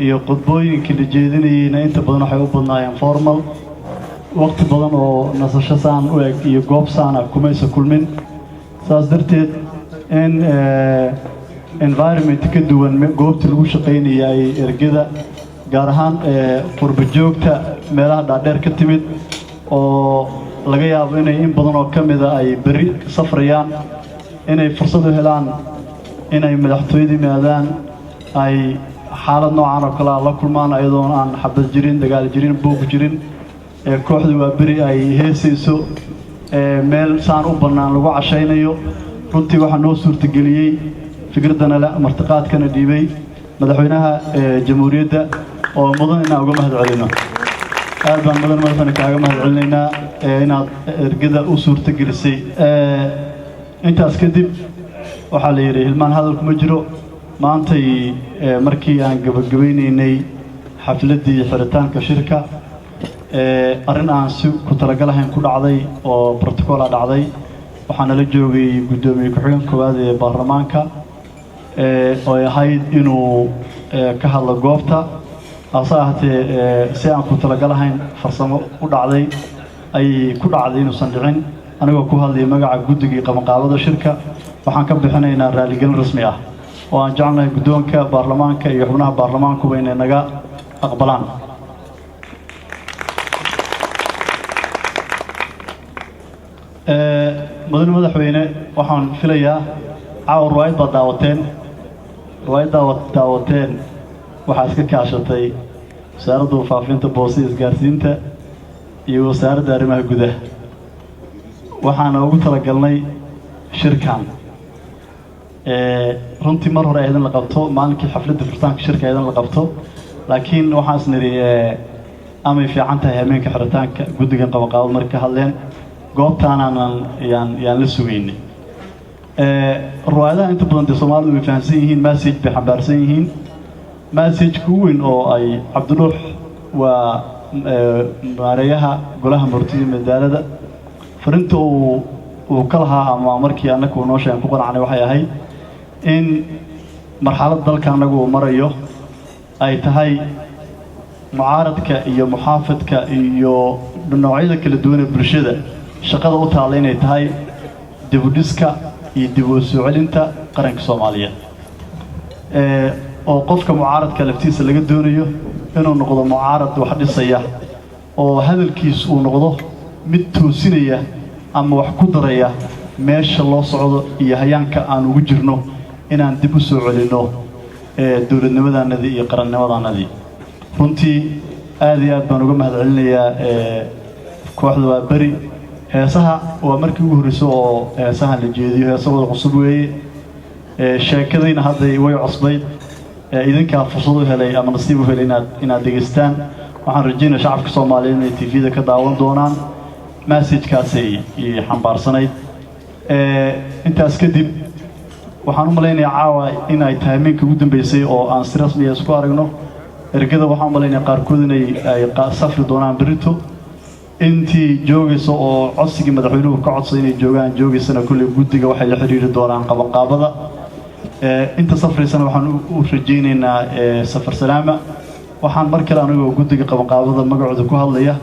K: iyo qodbooyinka la jeedinayna inta badan waxay u badnaayeen formal waqti badan oo nasasho saan u eg iyo goob saan ah kuma isa kulmin saas darteed in environment ka duwan goobta lagu shaqeynayay ergada gaar ahaan qurbo joogta meelaha dhaadheer ka timid oo laga yaabo inay in badan oo kamid ah ay bari safrayaan inay fursad u helaan inay madaxtooyada yimaadaan ay xaalad noocan oo kale la kulmaan ayadoon aan xabad jirin dagaal jirin buuq jirin kooxda waa beri ay heesayso meel saan u bannaan lagu cashaynayo runtii waxaa noo suurtageliyey fikradana le martiqaadkana dhiibay madaxweynaha jamhuuriyadda oo mudan inaan uga mahad celino aad baan mudan madaxweyne kaaga mahad celinaynaa inaad ergada u suurtagelisay intaas kadib waxaa la yidhi hilmaan hadalku ma jiro maantay markii aan gabagabaynaynay xafladdii xiritaanka shirka arrin aan si ku talagalahayn ku dhacday oo brotocola dhacday waxaa nala joogay guddoomiye ku-xigeen koowaad ee baarlamaanka oo ay ahayd inuu ka hadlo goobta hase ahaatee si aan ku talagalahayn farsamo u dhacday ayay ku dhacday inuusan dhicin anigoo ku hadlaya magaca guddigii qabanqaabada shirka waxaan ka bixinaynaa raaligelin rasmi ah oo aan jecelnahay guddoonka baarlamaanka iyo xubnaha baarlamaankuba inay naga aqbalaan mudane madaxweyne waxaan filayaa caawa ruwaayad baad daawateen waxaa iska kaashatay wasaaradda faafinta boosada isgaarsiinta iyo wasaaradda arrimaha gudaha waxaana ugu talagalnay shirkan runtii mar hore aydan la qabto maalinkii xafladda furitaanka shirka aydan la qabto laakiin waxaan isnidhi amay fiican tahay habeenka xiritaanka guddigan qabanqaabad marka ka hadleen goobtaanaanan yaan la sugaynay ruwaayadaha inta badan dee soomaalidu way fahamsan yihiin message bay xambaarsan yihiin message-ka ugu weyn oo ay cabdinuux waa maareeyaha golaha murtida madaalada farinta uu ka lahaa ama markii annaga uu noo sheegan ku qanacnay waxay ahayd in marxalad dalka annagu uu marayo ay tahay mucaaradka iyo muxaafadka iyo noocyada kala duwan ee bulshada shaqada u taalla inay tahay dib u dhiska iyo dib u soo celinta qaranka Soomaaliyeed oo qofka mucaaradka laftiisa laga doonayo inuu noqdo mucaarad wax dhisaya oo hadalkiisu uu noqdo mid toosinaya ama wax ku daraya meesha loo socdo iyo hayaanka aan ugu jirno inaan dib u soo celino dawladnimadanadii iyo qarannimadanadii runtii aad iyo aad baan uga mahad celinayaa kooxda waa beri heesaha waa markii ugu horreysay oo heesaha la jeediyo heesahooda cusub weeye sheekadayna hadday way cusbayd idinkaa fursad u helay ama nasiib u helay inaad dhegaystaan waxaan rajaynayaa shacabka Soomaaliyeed inay TV-da ka daawan doonaan message-kaasay xambaarsanayd intaas kadib waxaan u malaynayaa caawa in ay tahay minka ugu dambeysay oo aan si rasmi ah isku aragno ergada waxaan u malaynayaa qaarkood inay safri doonaan berito intii joogayso oo codsigii madaxweynuhu ka codsaday inay joogaysana kulli guddiga waxay la xiriiri doonaan qabanqaabada inta safraysana waxaan u rajaynaynaa safar salaama waxaan mar kale anigoo guddiga qabanqaabada magacooda ku hadlaya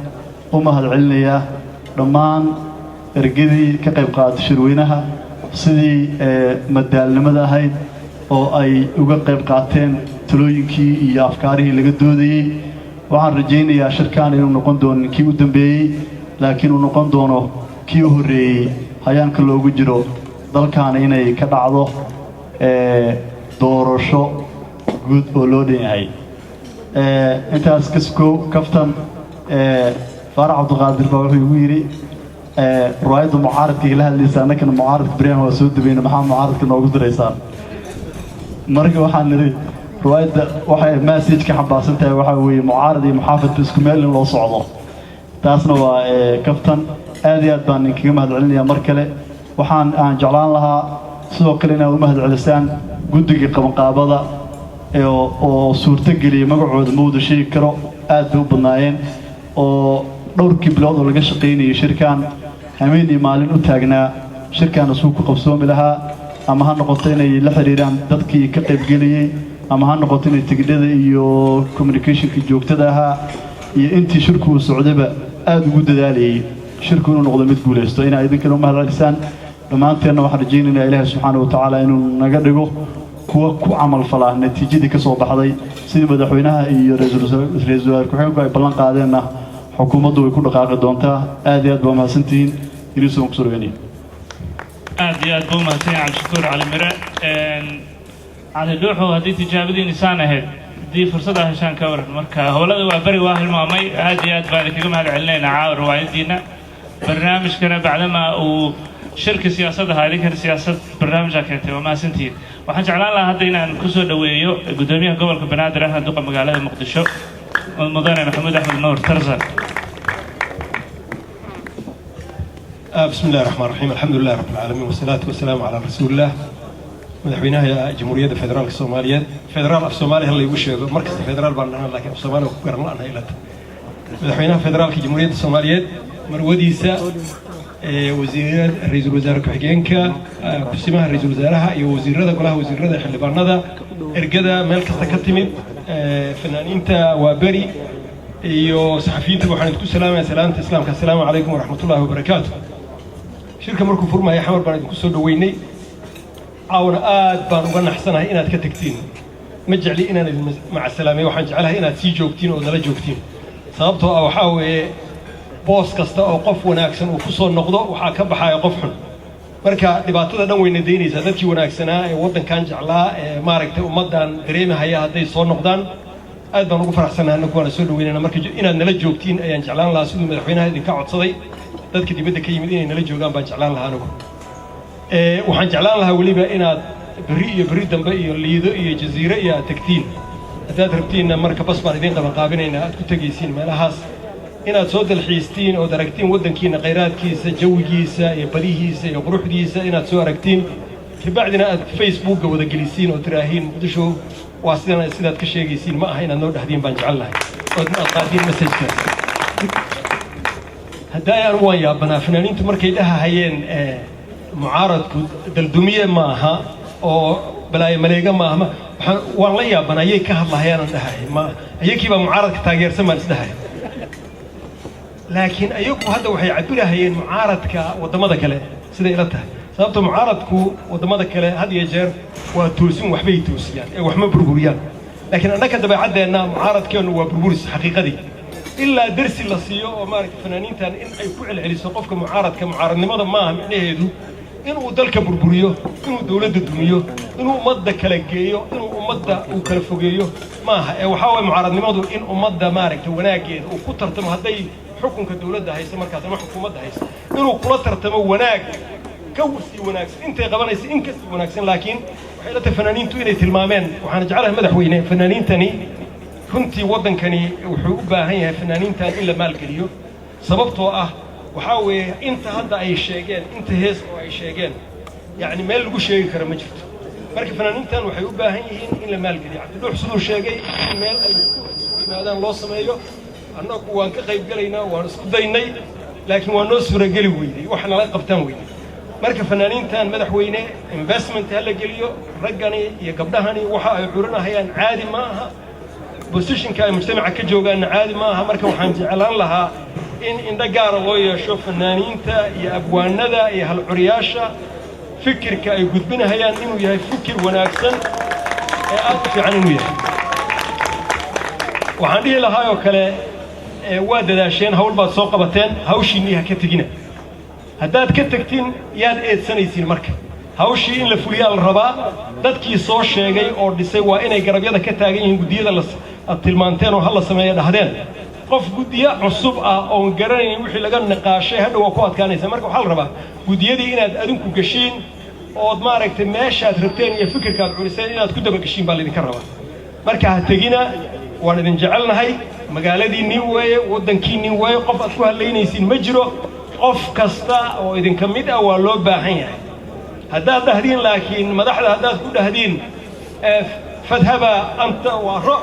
K: u mahad celinayaa dhammaan ergadii ka qayb qaadatay shirweynaha sidii madaalnimada ahayd oo ay uga qayb qaateen talooyinkii iyo afkaarihii laga doodayey waxaan rajaynayaa shirkaan inuu noqon doono kii u dambeeyey laakiin uu noqon doono kii u horreeyey hayaanka loogu jiro dalkaana inay ka dhacdo doorasho guud oo loo dhan yahay intaas kaskow kaftan faarax cabdiqaadir baa wuxuu igu yidhi ruwaayadda mucaaradka igala hadlaysa annagana mucaaradka baryahan waa soo dabayna maxaa mucaaradka noogu diraysaan marka waxaan nidhi ruwaayadda waxay message ka xambaarsan tahay waxaa weeye mucaarad iyo muxaafadba isku meel in loo socdo taasna waa kaftan aad iyo aad baan idinkaga mahad celinayaa mar kale waxaan jeclaan lahaa sidoo kale inaad u mahad celisaan guddiga qabanqaabada oo suurtageliyay magacooda ma wada sheegi karo aad bay u badnaayeen oo dhowrkii bilood oo laga shaqaynayay shirkan habeen iyo maalin u taagnaa shirkaana suu ku qabsoomi lahaa ama ha noqoto inay la xiriiraan dadkii ka qaybgeliyey ama ha noqoto inay tigidhada iyo communicationka joogtada ahaa iyo intii shirku uu socdayba aad ugu dadaalayay shirku inuu noqdo mid guulaysto inaa idinkana u mahad celisaan dhammaanteenna waxaan rajaynaynaa ilaahay subxaana wa tacaala inuu naga dhigo kuwa ku camal falaa natiijadii ka soo baxday sidii madaxweynaha iyo ra-iisul wasaare ku-xigeenku ay ballan qaadeenna xukuumaddu way ku dhaqaaqi doontaa aad iyo aad baa mahadsantihiin iniisugan kusoo dhaweynayo
J: aad iyo aad buu mahadsan yahay cabdishakuur cali mire cali dhuuxow haddii tijaabadii nisaan ahayd haddii fursad ah heshaan ka waran marka howlada waa beri waa hilmaamay aad iyo aad baan kaga mahad celinaynaa caawa riwaayadiina barnaamijkana bacdama uu shirka siyaasadda ahaa idinkan siyaasad barnaamijaa keentay waa mahadsantihiin waxaan jeclaan lahaa hadda inaan kusoo dhaweeyo gudoomiyaha gobolka banaadir ahna duqa magaalada muqdisho mudane maxamuud axmed nuur tarzan.
L: بسم الله الرحمن الرحيم الحمد لله رب العالمين والصلاة والسلام على رسول الله مدحوينها جمهورية فدرال الصومالية فدرال الصومالية اللي وش مركز فدرال بارنا لكن الصومالية وكرنا أنا إلى مدحوينها فدرال جمهورية الصومالية مروديسا وزير رئيس الوزراء كحجينكا بسمها رئيس الوزراء وزير هذا كلها وزير هذا حل بارنا إرجدا ملك استكتمي فنانين تا وبري iyo saxafiyiinta waxaan idinku salaamayaa salaamta islaamka assalaamu calaykum waraxmatullaahi wabarakaatu shirka markuu furmaya xamar baan idinku soo dhaweynay caawna aad baan uga naxsanahay inaad ka tagtiin ma jecli inaan idin maca salaamay waxaan jeclahay inaad sii joogtiin oo nala joogtiin sababtoo ah waxaa weeye boos kasta oo qof wanaagsan uu ku soo noqdo waxaa ka baxaya qof xun marka dhibaatada dhan weyna daynaysaa dadkii wanaagsanaa ee waddankan jeclaa ee maaragtay ummaddan dareemahaya hadday soo noqdaan aad baan ugu faraxsanahay annagu waana soo dhaweynayna marka inaad nala joogtiin ayaan jeclaan lahaa siduu madaxweynaha idinka codsaday dadka dibadda ka yimid inay nala joogaan baan jeclaan lahaa anigu waxaan jeclaan lahaa weliba inaad berri dambe iyo liido iyo jasiire iyo aad tagtiin haddaad rabtiinna marka bas baan idiin qabanqaabinaynaa aad ku tegaysiin meelahaas inaad soo dalxiistiin ood aragtiin waddankiina khayraadkiisa jawigiisa iyo badihiisa iyo quruxdiisa inaad soo aragtiin kabacdina aad facebookga wada gelisiin oo tiraahiin muqdisho waa sidaad ka sheegaysiin ma aha inaad noo dhahdeen baan jecel lahay ood aad qaadiin messajkaas haddaa aan waan yaabanaa fanaaniintu markay dhahahayeen mucaaradku daldumiye ma aha oo balaayo maleega ma aha waan la yaabanaa ayay ka hadlahayaanan dhahay ma ayagii baa mucaaradka taageersan baan isdhahay laakiin ayagu hadda waxay cabirahayeen mucaaradka waddamada kale siday ila tahay sababta mucaaradku waddamada kale had iyo jeer waa toosin waxbay toosiyaan ee wax ma burburiyaan laakiin annaka dabeecadeenna mucaaradkeennu waa burburis xaqiiqadii ilaa dersi la siiyo oo maaragtay fanaaniintan in ay ku celceliso qofka mucaaradnimada maaha micnaheedu inuu dalka burburiyo inuu dawladda dumiyo inuu ummadda kala geeyo inuu ummadda uu kala fogeeyo maaha ee waxaa waye mucaaradnimadu in ummadda maaragtay wanaaggeeda uu ku tartamo hadday xukunka dawladda haysa markaas ama xukuumadda haysa inuu kula tartamo wanaag كوسي وناكسن أنت قبنا إنكس وناكسن لكن وحيلة فنانين تو إلى تلمامين وحنا جعلها مدحوينه فنانين تاني كنتي وضن كني وحبها هي فنانين تاني إلا مال قليو سببته وحاول أنت هذا أي شيئين أنت هيس أو أي شيئين يعني ما لقوا شيء كرمجت مركب فنانين تاني وحبها هي إلا مال قليو عند لو حصلوا شيئين مال هذا الله سمايو أنا وان كغيب قلينا وانسكديني لكن وانوس فرقلي ويدي وحنا لا قبتان ويدي marka fanaaniintan madaxweyne investment hala geliyo raggani iyo gabdhahani waxa ay curinahayaan caadi ma aha positionka ay mujtamaca ka joogaan caadi ma aha marka waxaan jeclaan lahaa in indha gaara loo yeesho fanaaniinta iyo abwaanada iyo halcuriyaasha fikirka ay gudbinahayaan inuu yahay fikir wanaagsan ee aad u fiican inuu yahay waxaan dhihi lahaa oo kale waa dadaasheen hawl baad soo qabateen hawshiinii ha ka tegina haddaad ka tagtiin yaad eedsanaysiin marka hawshii in la fuliyaa la rabaa dadkii soo sheegay oo dhisay waa inay garabyada ka taagan yihiin guddiyada aad tilmaanteen oo hala sameeya dhahdeen qof guddiyo cusub ah oon garanayn wixii laga niqaashay hadhow waa ku adkaanaysa marka waxaa la rabaa guddiyadii inaad adinku gashiin ood maaragtay meeshaad rabteen iyo fikirkaad culiseen inaad ku dabagashiin baa laydinka rabaa marka ha tegina waan idin jecelnahay magaaladiinnin weeye waddankiinnin weeye qof aad ku hadlaynaysiin ma jiro qof kasta oo idinka mid ah waa loo baahan yahay haddaad dhahdeen laakiin madaxda haddaad ku dhahdeen fadhaba anta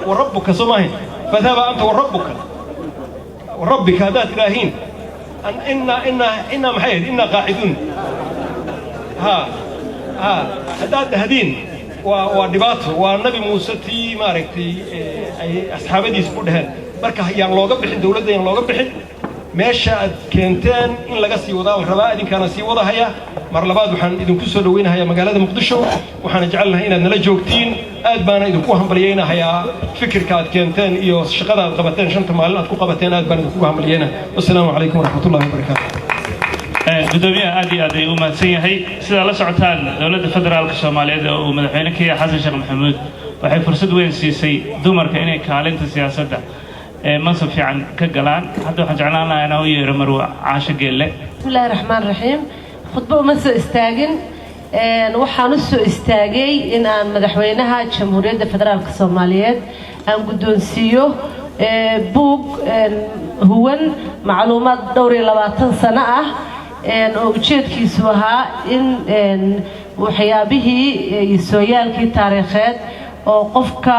L: wa rabbuka samahin fadhaba anta wa rabbuka wa rabbika haddaad tidhaahiin inna maxay inna qaaciduun haddaad dhahdeen waa dhibaato waa nabi muuse tii maaragtay ay asxaabadiisa ku dhaheen marka yaan looga bixin dawladda yaan looga bixin meesha aad keenteen in laga sii wadaa la rabaa idinkaana sii wadahaya mar labaad waxaan idinku soo dhaweynahayaa magaalada muqdisho waxaana jecelnahay inaad nala joogtiin aad baana idinku hambalyaynahayaa fikirka aad keenteen iyo shaqada aad qabateen shanta maalin aad ku qabateen aad baan idinku hambalyaynaa wassalaamu calaykum waraxmatullahi wabarakaatu
J: gudoomiyaha aad iyo aad ay u mahadsan yahay sidaa la socotaan dowladda federaalka soomaaliyeed oo uu madaxweyne ka yahay xasan sheekh maxamuud waxay fursad weyn siisay dumarka inay kaalinta siyaasadda mansab fiican ka galaan hadda waxaan jeclaan lahaa inaan u yeero marwa caasho geelle
M: bismillaahi raxmaan raxiim khudbo uma soo istaagin waxaan u soo istaagay in aan madaxweynaha jamhuuriyadda federaalka soomaaliyeed aan guddoonsiiyo buug huwan macluumaad dhowr iyo 20 sano ah oo ujeedkiisu ahaa in waxyaabihii iyo sooyaalkii taariikheed oo qofka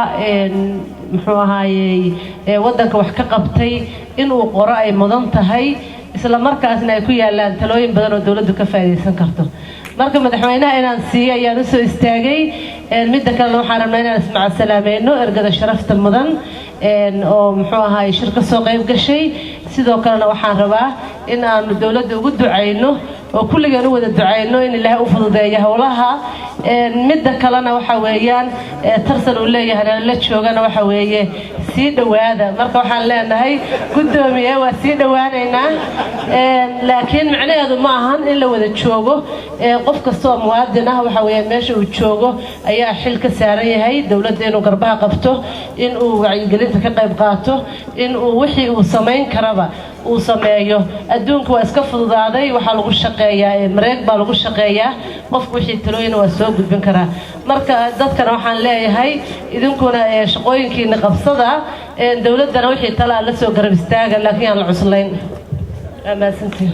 M: muxuu ahaayey waddanka wax ka qabtay inuu qoro ay mudan tahay isla markaasna ay ku yaalaan talooyin badan oo dawladdu ka faa'iideysan karto marka madaxweynaha inaan siiyo ayaan u soo istaagay midda kalena waxaan rabnaa inaan ismaca salaameeno ergada sharafta mudan oo muxuu ahaayey shir ka soo qayb gashay sidoo kalena waxaan rabaa in aanu dawladda ugu ducayno oo kulligaan u wada ducayno in ilaahay u fududeeyo howlaha midda kalena waxa weeyaan tarsan uu leeyahay la joogana waxa weeye sii dhawaada marka waxaan leenahay gudoomiye waa sii dhawaanaynaa laakiin macnaheedu ma ahan in la wada joogo qof kasta oo muwaadin ah waxa weeye meesha uu joogo ayaa xil ka saaran yahay dawladda inuu garbaha qabto in uu wacyigelinta ka qayb qaato in uu wixii uu samayn karaba uu sameeyo adduunku waa iska fududaaday waxaa lagu shaqeeyaa mareeg baa lagu shaqeeyaa qofku wixii talooyin waa soo gudbin karaa marka dadkana waxaan leeyahay idinkuna shaqooyinkiina qabsada dawladdana wixii talaa la soo garab istaaga laakiin aan la cuslayn amaasantii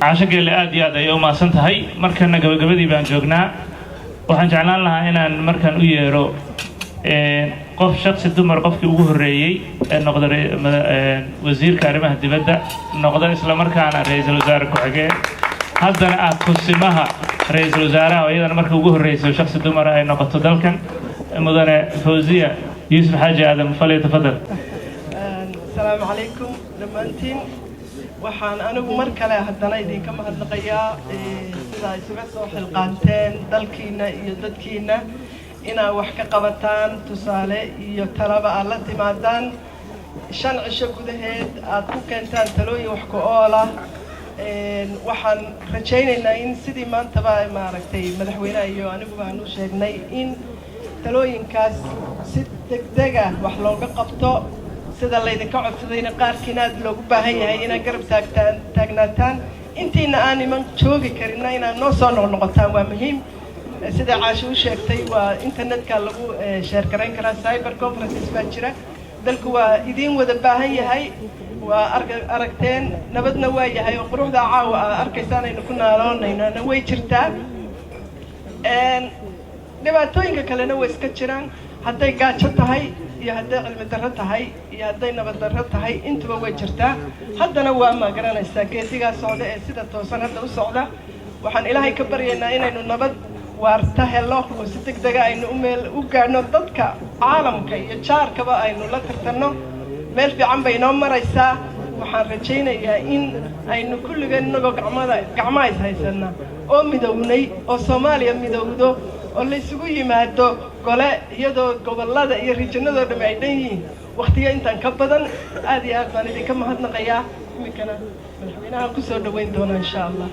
J: caasho geelle aad iyo aad ayay u mahadsan tahay markana gabagabadii baan joognaa waxaan jeclaan lahaa inaan markaan u yeero qof shaksi dumar qofkii ugu horreeyey ee noqda wasiirka arrimaha dibadda noqda isla markaana ra-iisul wasaare ku-xigeen haddana ah kusimaha ra-iisul wasaaraha oo iyadana markii ugu horreysay shaksi dumar ay noqoto dalkan mudane fawziya yuusuf xaaji aadan falyatafadal
N: asalaamu calaykum dhammaantiin waxaan anigu mar kale haddana idinka mahadnaqayaa sidaa isuga soo xilqaanteen dalkiina iyo dadkiina inaad wax ka qabataan tusaale iyo talaba aad la timaadaan 5 cisho gudaheed aad ku keentaan talooyin wax ku oola waxaan rajaynaynaa in sidii maantaba maaragtay madaxweynaha iyo anigu baan u sheegnay in talooyinkaas si degdeg ah wax looga qabto sida laydinka codsadayna qaarkiina aad loogu baahan yahay inaad garab taagnaataan intiina aan iman joogi karina inaad noo soo noqnoqotaan waa muhiim sida caasho u sheegtay waa internetka lagu sheer garayn karaa cyber conferences baa jira dalku waa idiin wada baahan yahay waa aragteen nabadna waa yahay oo quruxda caawa aad arkaysaan aynu ku naaloonaynaana way jirtaa dhibaatooyinka kalena way iska jiraan hadday gaajo tahay iyo hadday cilmi darro tahay iyo hadday nabad darro tahay intuba way jirtaa haddana waa ma garanaysaa geesigaa socda ee sida toosan hadda u socda waxaan ilaahay ka baryaynaa inaynu nabad waarta helo oo si degdega aynu u gaadhno dadka caalamka iyo jaarkaba aynu la tartanno meel fiican bay noo maraysaa waxaan rajaynayaa in aynu kulligeen inagoo gacmaha is haysana oo midownay oo Soomaaliya midowdo oo la isugu yimaado gole iyadoo gobolada iyo regionadoo dhamay ay dhan yihiin waqtiga intaan ka badan aad iyo aad baan idinka mahadnaqayaa imikana madaxweynaha ku soo dhaweyn doona insha Allah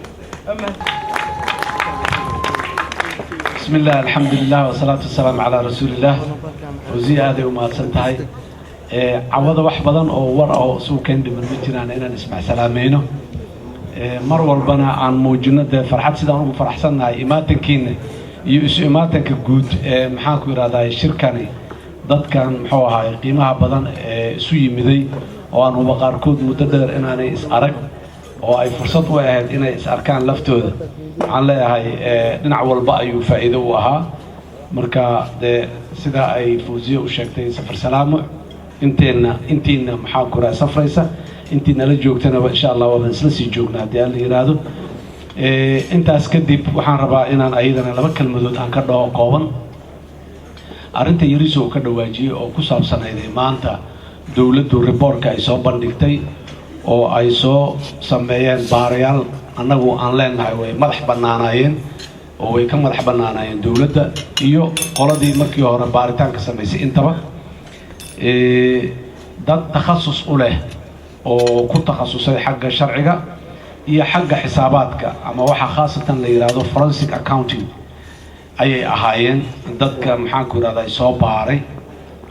O: بسم الله الحمد لله والصلاة والسلام على رسول الله وزي هذه وما سنتهي عوض واحد بدن أو ورا أو سوق كند من مجرنا إن نسمع سلامينه مر والبنا عن موجودة فرحت سيدنا فرح سنة إماتك كين إماتك جود محاكو هذا الشركاني ضد كان محوها قيمها بدن سوي مذي وأنا بقار كود متدر إن أنا أسأرك oo ay fursad u ahayd inay is arkaan laftooda waxaan leeyahay dhinac walba ayuu faa'iido u ahaa marka sida ay fawziyo u sheegtay safar salaamo intiina maxaa ku raa safraysa intiina la joogtana insha Allah waan isla sii joognaa hadii aan la yiraahdo intaas kadib waxaan rabaa inaan ayadana laba kalmadood aan ka dhaho kooban arinta yariso ka dhawaajiyay oo ku saabsanayd maanta dawladdu reportka ay soo bandhigtay oo ay soo sameeyeen baarayaal annagu aan leenahay way madax banaanayeen oo way ka madax banaanayeen dawladda iyo qoladii markii hore baaritaanka sameysay intaba dad takhasus u leh oo ku takhasusay xagga sharciga iyo xagga xisaabaadka ama waxa khaasatan la yiraahdo forensic accounting ayay ahaayeen dadka maxaan ku yiraahdaa soo baaray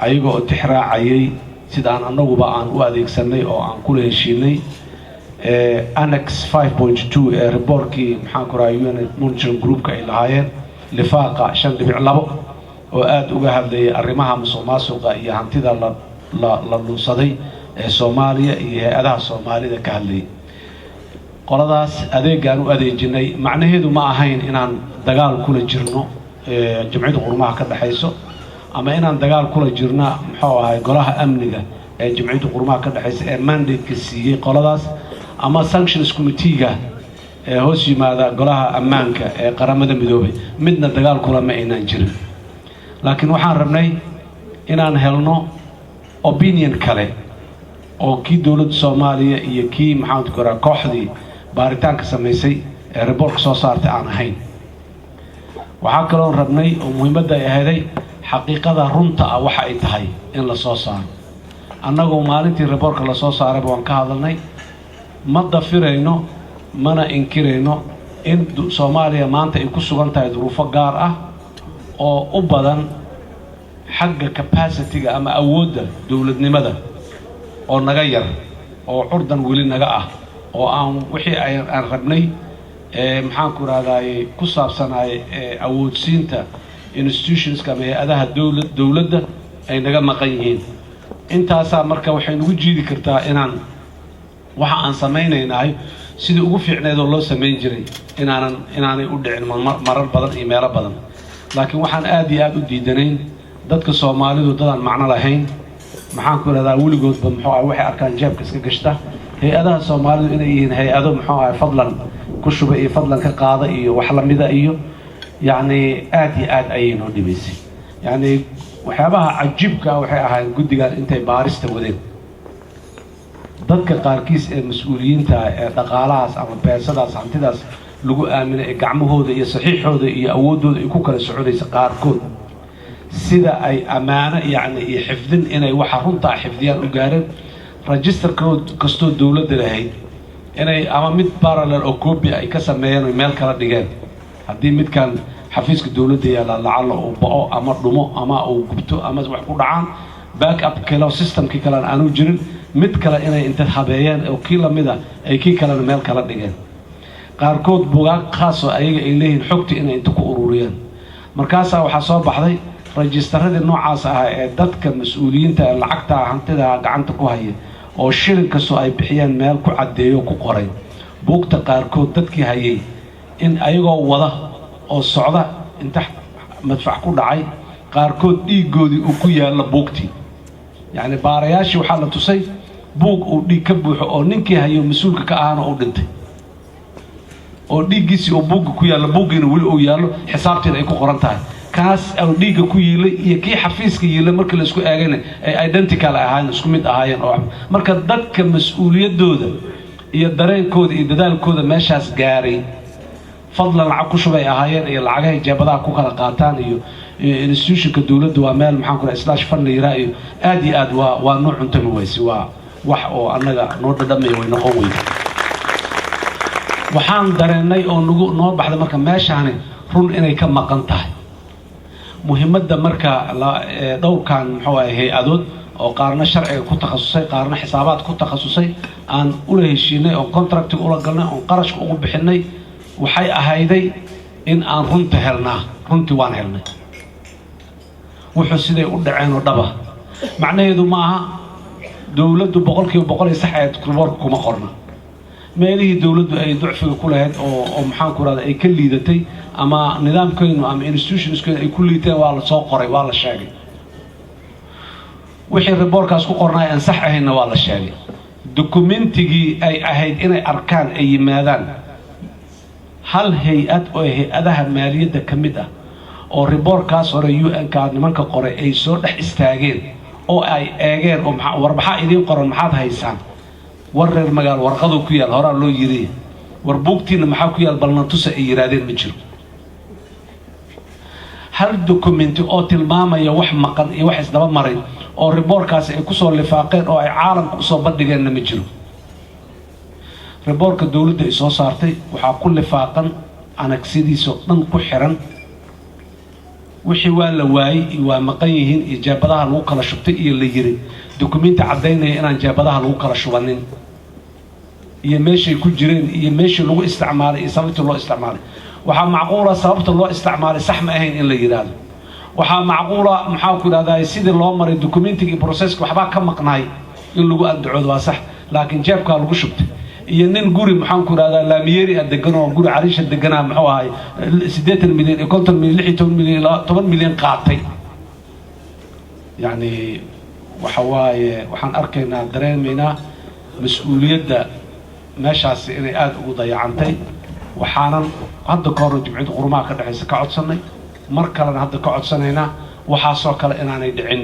O: ayagoo oo tixraacayay sidaan annaguba aan u adeegsanay oo aan kula heshiinay annex 5.2 ee reportkii maxaan ku yiraahdaa UN Monitoring Groupka ay lahaayeen lifaaqa 5.2 oo aad uga hadlayay arrimaha musuqmaasuqa iyo hantida la lunsaday ee Soomaaliya iyo hay'adaha Soomaalida ka hadlayay qoladaas adeegaan u adeejinay macnaheedu ma ahayn inaan dagaal kula jirno jamciyadda qurumaha ka dhaxayso ama inaan dagaal kula jirna muxuu ahay golaha amniga ee jamciyadda qurumaha ka dhaxaysa ee mandate-ka siiyay qoladaas ama sanctions committee-ga ee hoos yimaada golaha ammaanka ee qaramada midoobay midna dagaal kula ma aynaan jirin laakiin waxaan rabnay inaan helno opinion kale oo kii dowladda Soomaaliya iyo kii maxaan ku yiraahdaa kooxdii baaritaanka samaysay ee reportka soo saartay aan ahayn waxaa kaloo rabnay oo muhiimadda ay ahayd xaqiiqada runta ah waxa ay tahay in la soo saaro annagoo maalintii reportka la soo saaray waan ka hadalnay ma dafirayno mana inkirayno in Soomaaliya maanta ay ku sugan tahay duruufo gaar ah oo u badan xagga capacity-ga ama awoodda dowladnimada oo naga yar oo curdan weli naga ah oo aan wixii aan rabnay maxaan ku raadayay ku saabsanay awoodsiinta institutionska ama hay'adaha dowladda ay naga maqan yihiin intaas marka waxay nagu jiidi kartaa inaan waxa aan sameynaynahay sidii ugu fiicneed oo loo sameyn jiray inaanay u dhicin marar badan iyo meelo badan laakiin waxaan aad iyo aad u diidanayn dadka Soomaalidu dadaan macno lahayn maxaan ku raadayay weligoodba muxuu ah waxay arkaan jeebka iska gashta hay'adaha Soomaalidu inay yihiin hay'ado muxuu ah fadlan ku shuba iyo fadlan ka qaada iyo wax la mid ah iyo yani aad iyo aad ayaynu dhibaysay yani waxyaabaha cajiibka waxay ahaayeen guddigan intay baarista wadeen dadka qaarkiis ee mas'uuliyiinta ee dhaqaalahaas ama beesadaas hantidaas lagu aaminay ee gacmahooda iyo saxiixooda iyo awoodooda ay ku kala socodaysa qaarkood sida ay amaano yani iyo xifdin inay waxa runta xifdiyaan u gaareen register kastoo dowladda lahayd inay ama mid parallel oo copy ay ka sameeyeen meel kala dhigeen haddii midkan xafiiska dowladda yaala lacala uu bao ama dhumo ama uu gubto ama wax ku dhacaan backup kale systemkii kale aanu jirin mid kale inay inta habeeyeen oo kii lamida ay kii kale meel kala dhigeen qaarkood buugaag khaas oo ayaga ay leeyihiin xogta inay inta ku ururiyeen markaas waxa soo baxday registerada noocaas ah ee dadka mas'uuliyiinta lacagta hantida gacanta ku haya oo shilin kasto ay bixiyeen meel ku cadeeyo ku qoray buugta qaarkood dadkii hayay in ayagoo wada oo socda inta madfac ku dhacay qaarkood dhiigoodii uu ku yaala buugtii yani baarayaashii waxaa la tusay buug uu dhiig ka buuxo oo ninkii hayo mas'uulka ka ahana uu dhintay oo dhiiggiisii uu buugga ku yaala buuggiina weli uu yaalo xisaabteeda ay ku qoran tahay kaas oo dhiigga ku yiilay iyo kii xafiiska yiilay marka la isku eegayna ay identical ahaayeen isku mid ahaayeen oo marka dadka mas'uuliyadooda iyo dareenkooda iyo dadaalkooda meeshaas gaaray fadlan lacag ku shubay ahaayeen iyo lacagaha jeebadaha ku kala qaataan iyo institutionka dowladda waa meel maxaan ku rahay slash fund la yiraahdo iyo aad waa nooc cunto weysi waa wax oo annaga noo dhadhamay way noqon weyday waxaan dareenay oo noo baxday marka meeshaani run inay ka maqan tahay muhiimadda marka dhowrkan muxuu ahay hay'adood oo qaarna sharciga ku takhasusay qaarna xisaabaad ku takhasusay aan ula heshiinay oo contract ula galnay oo qarashka ugu bixinay waxay ahayday in aan runta helnaa runtii waan helnay wuxuu siday u dhaceen oo dhaba macnaheedu ma aha dowladdu 100% sax ay kuma qorna meelihii dowladdu ay ducfiga ku lahayd oo maxaan ku raadayay ay ka liidatay ama nidaamkeenu ama institutionskeenu ay ku liiteen waa la soo qoray waa la sheegay wixii reportkaas ku qornay aan sax ahayna waa la sheegay dokumentigii ay ahayd inay arkaan ay yimaadaan hal hay'ad oo hay'adaha maaliyadda ka mid ah oo reportkaas hore UN-ka nimanka qoray ay soo dhex istaageen oo ay eegeen oo warbaxa idin qoran maxaad haysaan war reer magaal warqadu ku yaal hore loo yiri war buugtiina maxaa ku yaal ballantusa ay yiraahdeen ma jiro hal dokumenti oo tilmaamaya wax maqan iyo wax isdaba maray oo riboorkaasi ay kusoo lifaaqeen oo ay caalamka usoo bandhigeenna ma jiro riboorka dowladda ay soo saartay waxaa ku lifaaqan anagsiyadiisoo dhan ku xiran wixii waa la waayey iyo waa maqan yihiin iyo jeebadaha lagu kala shubtay iyo la yiri dukumiinti caddaynaya inaan jeebadaha lagu kala shubanin iyo meeshay ku jireen iyo meeshii lagu isticmaalay iyo sababtii loo isticmaalay waxaa macquula sababta loo isticmaalay sax ma ahayn in la yidhaahdo waxaa macquula maxaa ku yidhahdaa sidii loo maray dukumiintiga iyo processka waxbaa ka maqnaay in lagu andacoodo waa sax laakiin jeebkaa lagu shubtay iyo nin guri maxaan ku yidhahdaa laamiyeri a degan oo guri cariisha deganaa muxuu ahay 80 milyan iyo 50 milyan 16 milyan 10 milyan qaatay yacni waxa waaye waxaan arkaynaa dareemaynaa mas-uuliyadda meeshaasi inay aada ugu dayacantay waxaanan hadda ka hor jimciyadda qurumaha ka dhexaysa ka codsannay mar kalena hadda ka codsanaynaa waxaasoo kale inaanay dhicin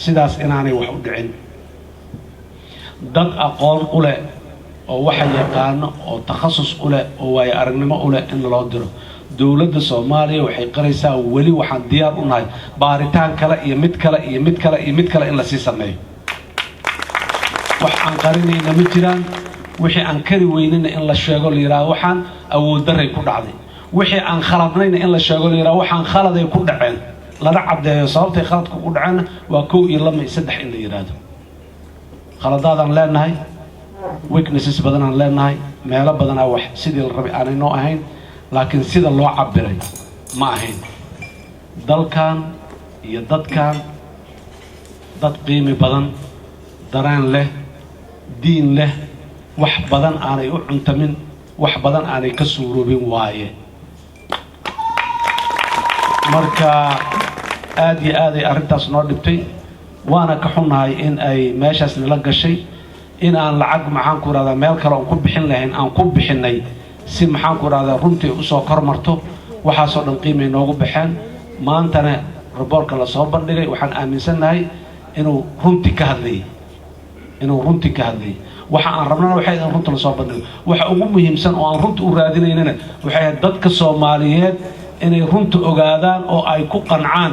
O: sidaas inaanay wax u dhicin dad aqoon u leh oo waxa yaqaano oo takhasus u leh oo waayo aragnimo u leh in loo diro dowladda soomaaliya waxay qaraysaa weli waxaan diyaar u nahay baaritaan kale iyo mid kale iyo mid kale iyo mid kale in lasii sameeyo wax aan qarinayna ma jiraan wixii aan kari weynina in la sheego la yidhaahdo waxaan awooddaray ku dhacday wixii aan khaladnayna in la sheego la yidhahdo waxaan khaladay ku dhaceen lana caddeeyo sababtay khaladka ku dhaceenna waa 1 iyo 2 iyo 3 in la yidhaahdo khaladaadaan leenahay weaknesses badanaan leenahay meelo badanaa wax sidii la rabay aanay noo ahayn laakiin sida loo cabiray ma ahayn dalkan iyo dadkan dad qiimi badan dareen leh diin leh wax badan aanay u cuntamin wax badan aanay ka suuroobin waaye marka aad iyo aad ay arrintaas noo dhibtay waana ka xunnahay in ay meeshaas nala gashay in aan lacag maxaan ku yidhahdaa meel kale aan ku bixin lahayn aan ku bixinay si maxaan ku yidhahdaa runtii usoo kormarto waxaasoo dhan qiimay noogu baxeen maantana riboorka lasoo bandhigay waxaan aaminsannahay inuu runtii ka hadlayay waxa aan rabnana waxay in runta lasoo bandhigo waxa ugu muhiimsan oo aan runta u raadinaynana waxay ahayd dadka soomaaliyeed inay runta ogaadaan oo ay ku qancaan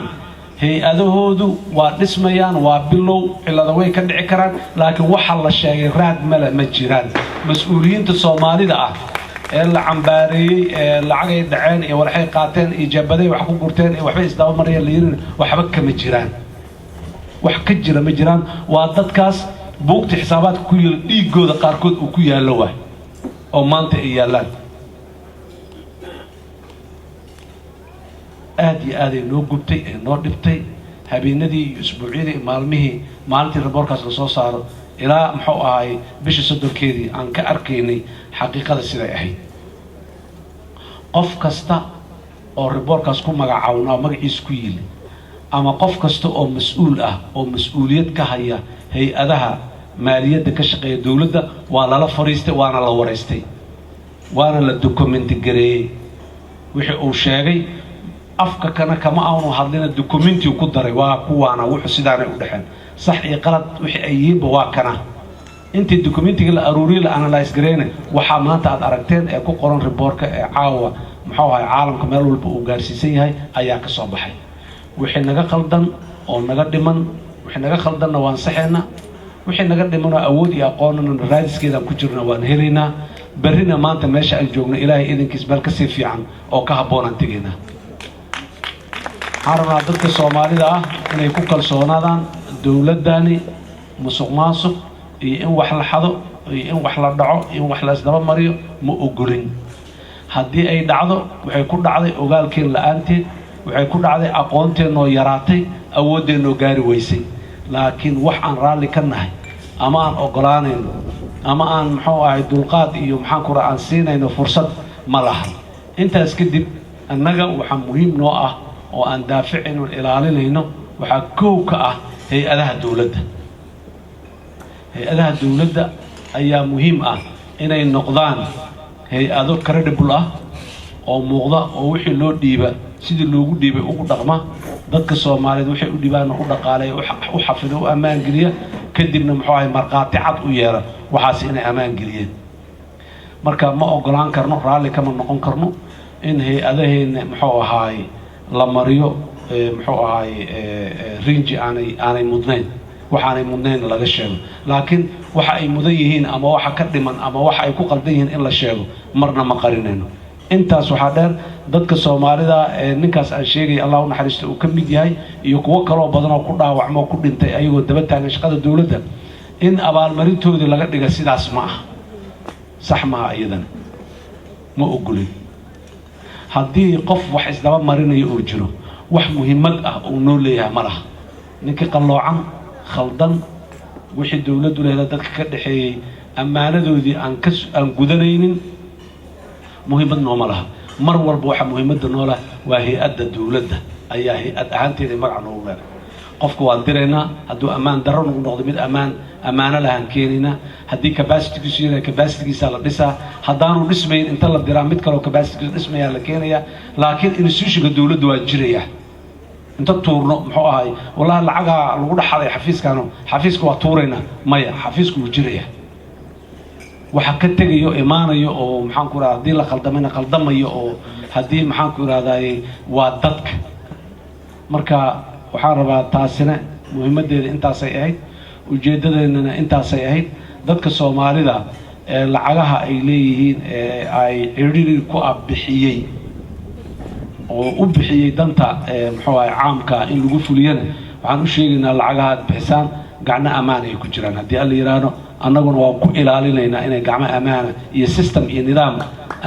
O: hay-adahoodu waa dhismayaan waa bilow cillada way ka dhici karaan laakiin waxa la sheegay raad male ma jiraan mas-uuliyiinta soomaalida ah ee la cambaareeyey ee lacagay dhaceen iyo walxay qaateen iyo jaabaday wax ku gurteen iyo waxbay isdaba marayeen la yidhi waxba kama jiraan wax ka jira ma jiraan waa dadkaas buugta xisaabaadka ku yaal dhiigooda qaarkood uu ku yaallo waay oo maanta ay yaallaan aad iyo aad ay noo gubtay ee noo dhibtay habeenadii iyo isbuucyadii maalintii riboorkaas lasoo saaro ilaa muxuu ahay bishii 30keedii aan ka arkaynay xaqiiqada siday ahayd qof kasta oo riboorkaas ku magacawnaa magaciisa ku yili ama qof kasta oo mas-uul ah oo mas-uuliyad ka haya hay-adaha maaliyadda ka shaqeeya dowladda waa lala fariistay waana la wareystay waana la dokumenti gareeyey wixii uu sheegay afka kana kama aanu hadlina dokumenti ku daray waa kuwaana wuxuu sidaanay u dhaxeen sax iyo qalad wixii ay yihiinba waa kana intii dokumentiga la aruuriyey la analyse gareeyna waxaa maanta aad aragteen ee ku qoran riboorka ee caawa muxuu ahay caalamka meel walba uu gaarsiisan yahay ayaa ka soo baxay wixii naga qaldan oo naga dhiman wixii naga khaldanna waan saxeena wixii naga dhimanoo awood iyo aqoonana raadiskeedaan ku jirna waan helaynaa berrina maanta meesha aan joogno ilaahay idinkiis meel kasii fiican oo ka habboonaan tegaynaa waxaan rabnaa dadka soomaalida ah inay ku kalsoonaadaan dowladdaani musuq maasuq iyo in wax la xado iyo in wax la dhaco in wax la isdaba mariyo ma ogolin haddii ay dhacdo waxay ku dhacday ogaalkeen la-aanteed waxay ku dhacday aqoonteenoo yaraatay awooddeenoo gaari weysay laakiin wax aan raalli ka nahay ama aan ogolaanayno ama aan muxuu ahay dulqaad iyo maxaan ku aan siinayno fursad ma laha intaas kadib annaga waxaa muhiim noo ah oo aan daaficayno ilaalinayno waxaa koow ka ah hay-adaha dowladda hay-adaha dowladda ayaa muhiim ah inay noqdaan hay-ado credible ah oo muuqda oo wixii loo dhiiba sidii loogu dhiibay ugu dhaqma dadka Soomaaliyeed waxay u dhibaan u dhaqaalay u xafido u amaan geliya kadibna muxuu ahay marqaati cad u yeera waxaas inay amaan geliyeen marka ma ogolaan karno raalli kama noqon karno in hay-adaheena muxuu ahay la mariyo muxuu ahay rinji aanay mudnayn waxaanay mudnayn laga sheego laakiin waxa ay mudan yihiin ama waxa ka dhiman ama waxa ay ku qaldan yihiin in la sheego marna ma qarinayno intaas waxaa dheer dadka Soomaalida ninkaas aan sheegay Allah u naxariisto uu ka mid yahay iyo kuwa kale oo badan oo ku dhaawacmo ku dhintay ayagoo daba taagan shaqada dawladda in abaalmarintoodii laga dhiga sidaas ma ah sax ma ayadan ma ogolin haddii qof wax isdaba marinayo oo jiro wax muhiimad ah oo noo leeyahay ma laha ninkii qalloocan khaldan wixii dawladdu leedahay dadka ka dhaxeeyay ammaanadoodii aan gudanaynin muhiimad nooma laha mar walba waxa muhiimadda noola waa hay'adda dawladda ayaa hay'ad ahaanteeda magac noogu leedahay qofku waan diraynaa hadduu ammaan darro nagu noqdo mid ammaano lahaan keenaynaa haddii capacity-giisu yahay capacity-giisa la dhisaa haddaanu dhismayn inta la diraa mid kaloo capacity-giisa dhismayaa la keenayaa laakiin institutionka dawladdu waa jirayaa inta tuurno muxuu ahay wallahi lacagaa lagu dhaxaday xafiiska waa tuuraynaa maya xafiisku wuu jirayaa waxa ka tegayo imaanayo oo maxaan ku raadaa hadii la qaldamayna qaldamayo oo hadii maxaan ku raadaay waa dadka marka waxaan rabaa taasina muhiimadeeda intaas ay ahayd ujeedadeedana intaas ay ahayd dadka Soomaalida ee lacagaha ay leeyihiin ay ciriiri ku abixiyay oo u bixiyay danta muxuu ahay caamka in lagu fuliyana waxaan u sheegaynaa lacagaha bixisaan gacna amaan ay ku jiraan hadii alla yiraahdo annaguna waan ku ilaalinaynaa inay gacmo amaana iyo system iyo nidaam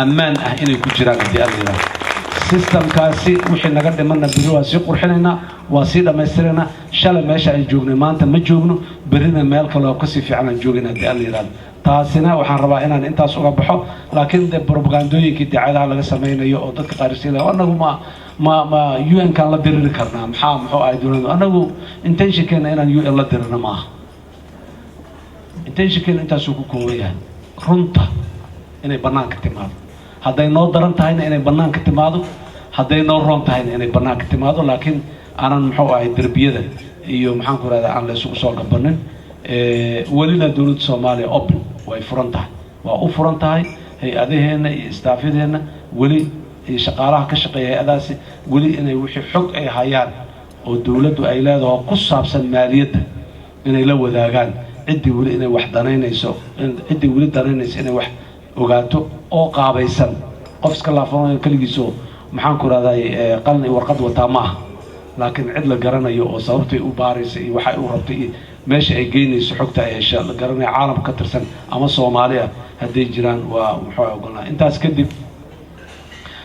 O: ammaan ah inay ku jiraan hadii alla yiraahdo systemkaasi wixii naga dhimanna biri waa sii qurxinaynaa waa sii dhammaystiraynaa shalay meesha ay joognay maanta ma joogno berina meel kale oo kasii fiican aan joogina hadii alla yiraahdo taasina waxaan rabaa inaan intaas uga baxo laakiin de propagandooyinkii dacadaha laga samaynayo oo dadka qaarisiila annagu ma UN kan la diriri karnaa maxaa muxuu ahay dawladdu annagu intentionkeena inaan UN la dirino maaha intentionkeena intaasuu ku kooban yahay runta inay bannaanka timaado hadday noo daran tahayna inay bannaanka timaado hadday noo roon tahayna inay bannaanka timaado laakiin aanan muxuu ahay derbiyada iyo maxaan ku rahdaa aan la isugu soo gabanin welina dawladda Soomaaliya open way furan tahay waa u furan tahay hay-adaheena iyo istaafyadeena weli iyo shaqaalaha ka shaqeeya hay-adaasi weli inay wixii xog ay hayaan oo dawladdu ay leedahay ku saabsan maaliyadda inay la wadaagaan ciddii weli inay wax danaynayso ciddii weli danaynayso inay wax ogaato oo qaabaysan qof iska laafanayo kaligiiso maxaan ku rahdaa qalin iyo warqad wataa ma aha laakiin cid la garanayo oo sababtay u baaraysa iyo waxa uu rabtay meesha ay geynayso xogta ay hesha la garanayo caalam ka tirsan ama Soomaaliya haday jiraan waa muxuu ogolnaa intaas kadib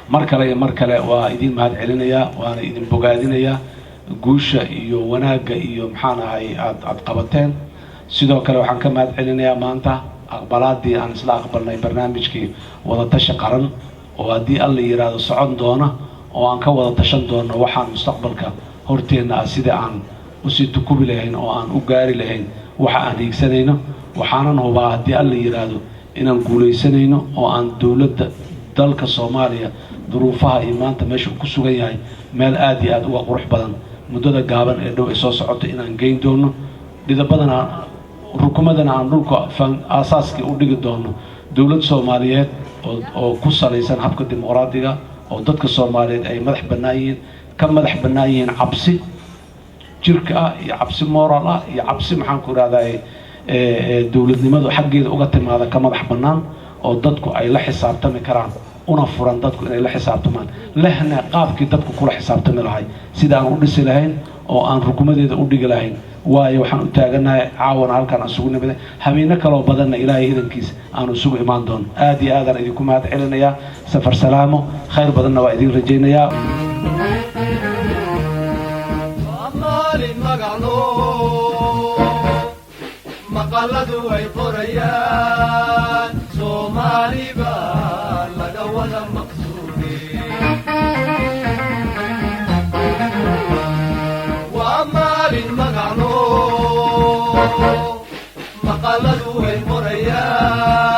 O: mar kale waa idin mahad celinaya waana idin bogaadinaya guusha iyo wanaaga iyo maxaan ahay aad qabateen sidoo kale waxaan ka mahad celinayaa maanta aqbalaadii aan isla aqbalnay barnaamijkii wada tashi qaran oo hadii alla yiraahdo socon doona oo aan ka wada tashan doono waxaan mustaqbalka horteena sida aan u sii tukubi lahayn oo aan u gaari lahayn waxa aan hiigsanayno waxaanan hubaa hadii alla yiraahdo inaan guuleysanayno oo aan dawladda dalka Soomaaliya duruufaha iyo maanta meesha ku sugan yahay meel aad iyo aad uga qurux badan muddada gaaban ee dhow ee soo socota inaan geyn doono dhidabadana rukumadana aan dhulka aasaaskii u dhigi doono dawlad Soomaaliyeed oo ku salaysan habka dimuqraadiga oo dadka Soomaaliyeed ay madax bannaan yihiin cabsi jirka ah iyo cabsi moral ah iyo cabsi maxaan ku raadayay dawladnimadu xaggeeda uga timaada ka madax bannaan oo dadku ay la xisaabtami karaan una furan dadku inay la xisaabtamaan lehna qaabkii dadku kula xisaabtami lahay sida aan u dhisi lahayn oo aan rukumadeeda u dhigi lahayn waayo waxaan u taaganahay caawana halkan isugu nimid habeena kale oo badan ilaahay idankiisa aan isugu imaan doon aad iyo aad aan idinku mahad celinayaa safar salaamo khayr badanna waa idin rajaynayaa
H: maqaladu way qorayaan Soomaali baa laga wada waa maalin magacno maqaladu way qorayaan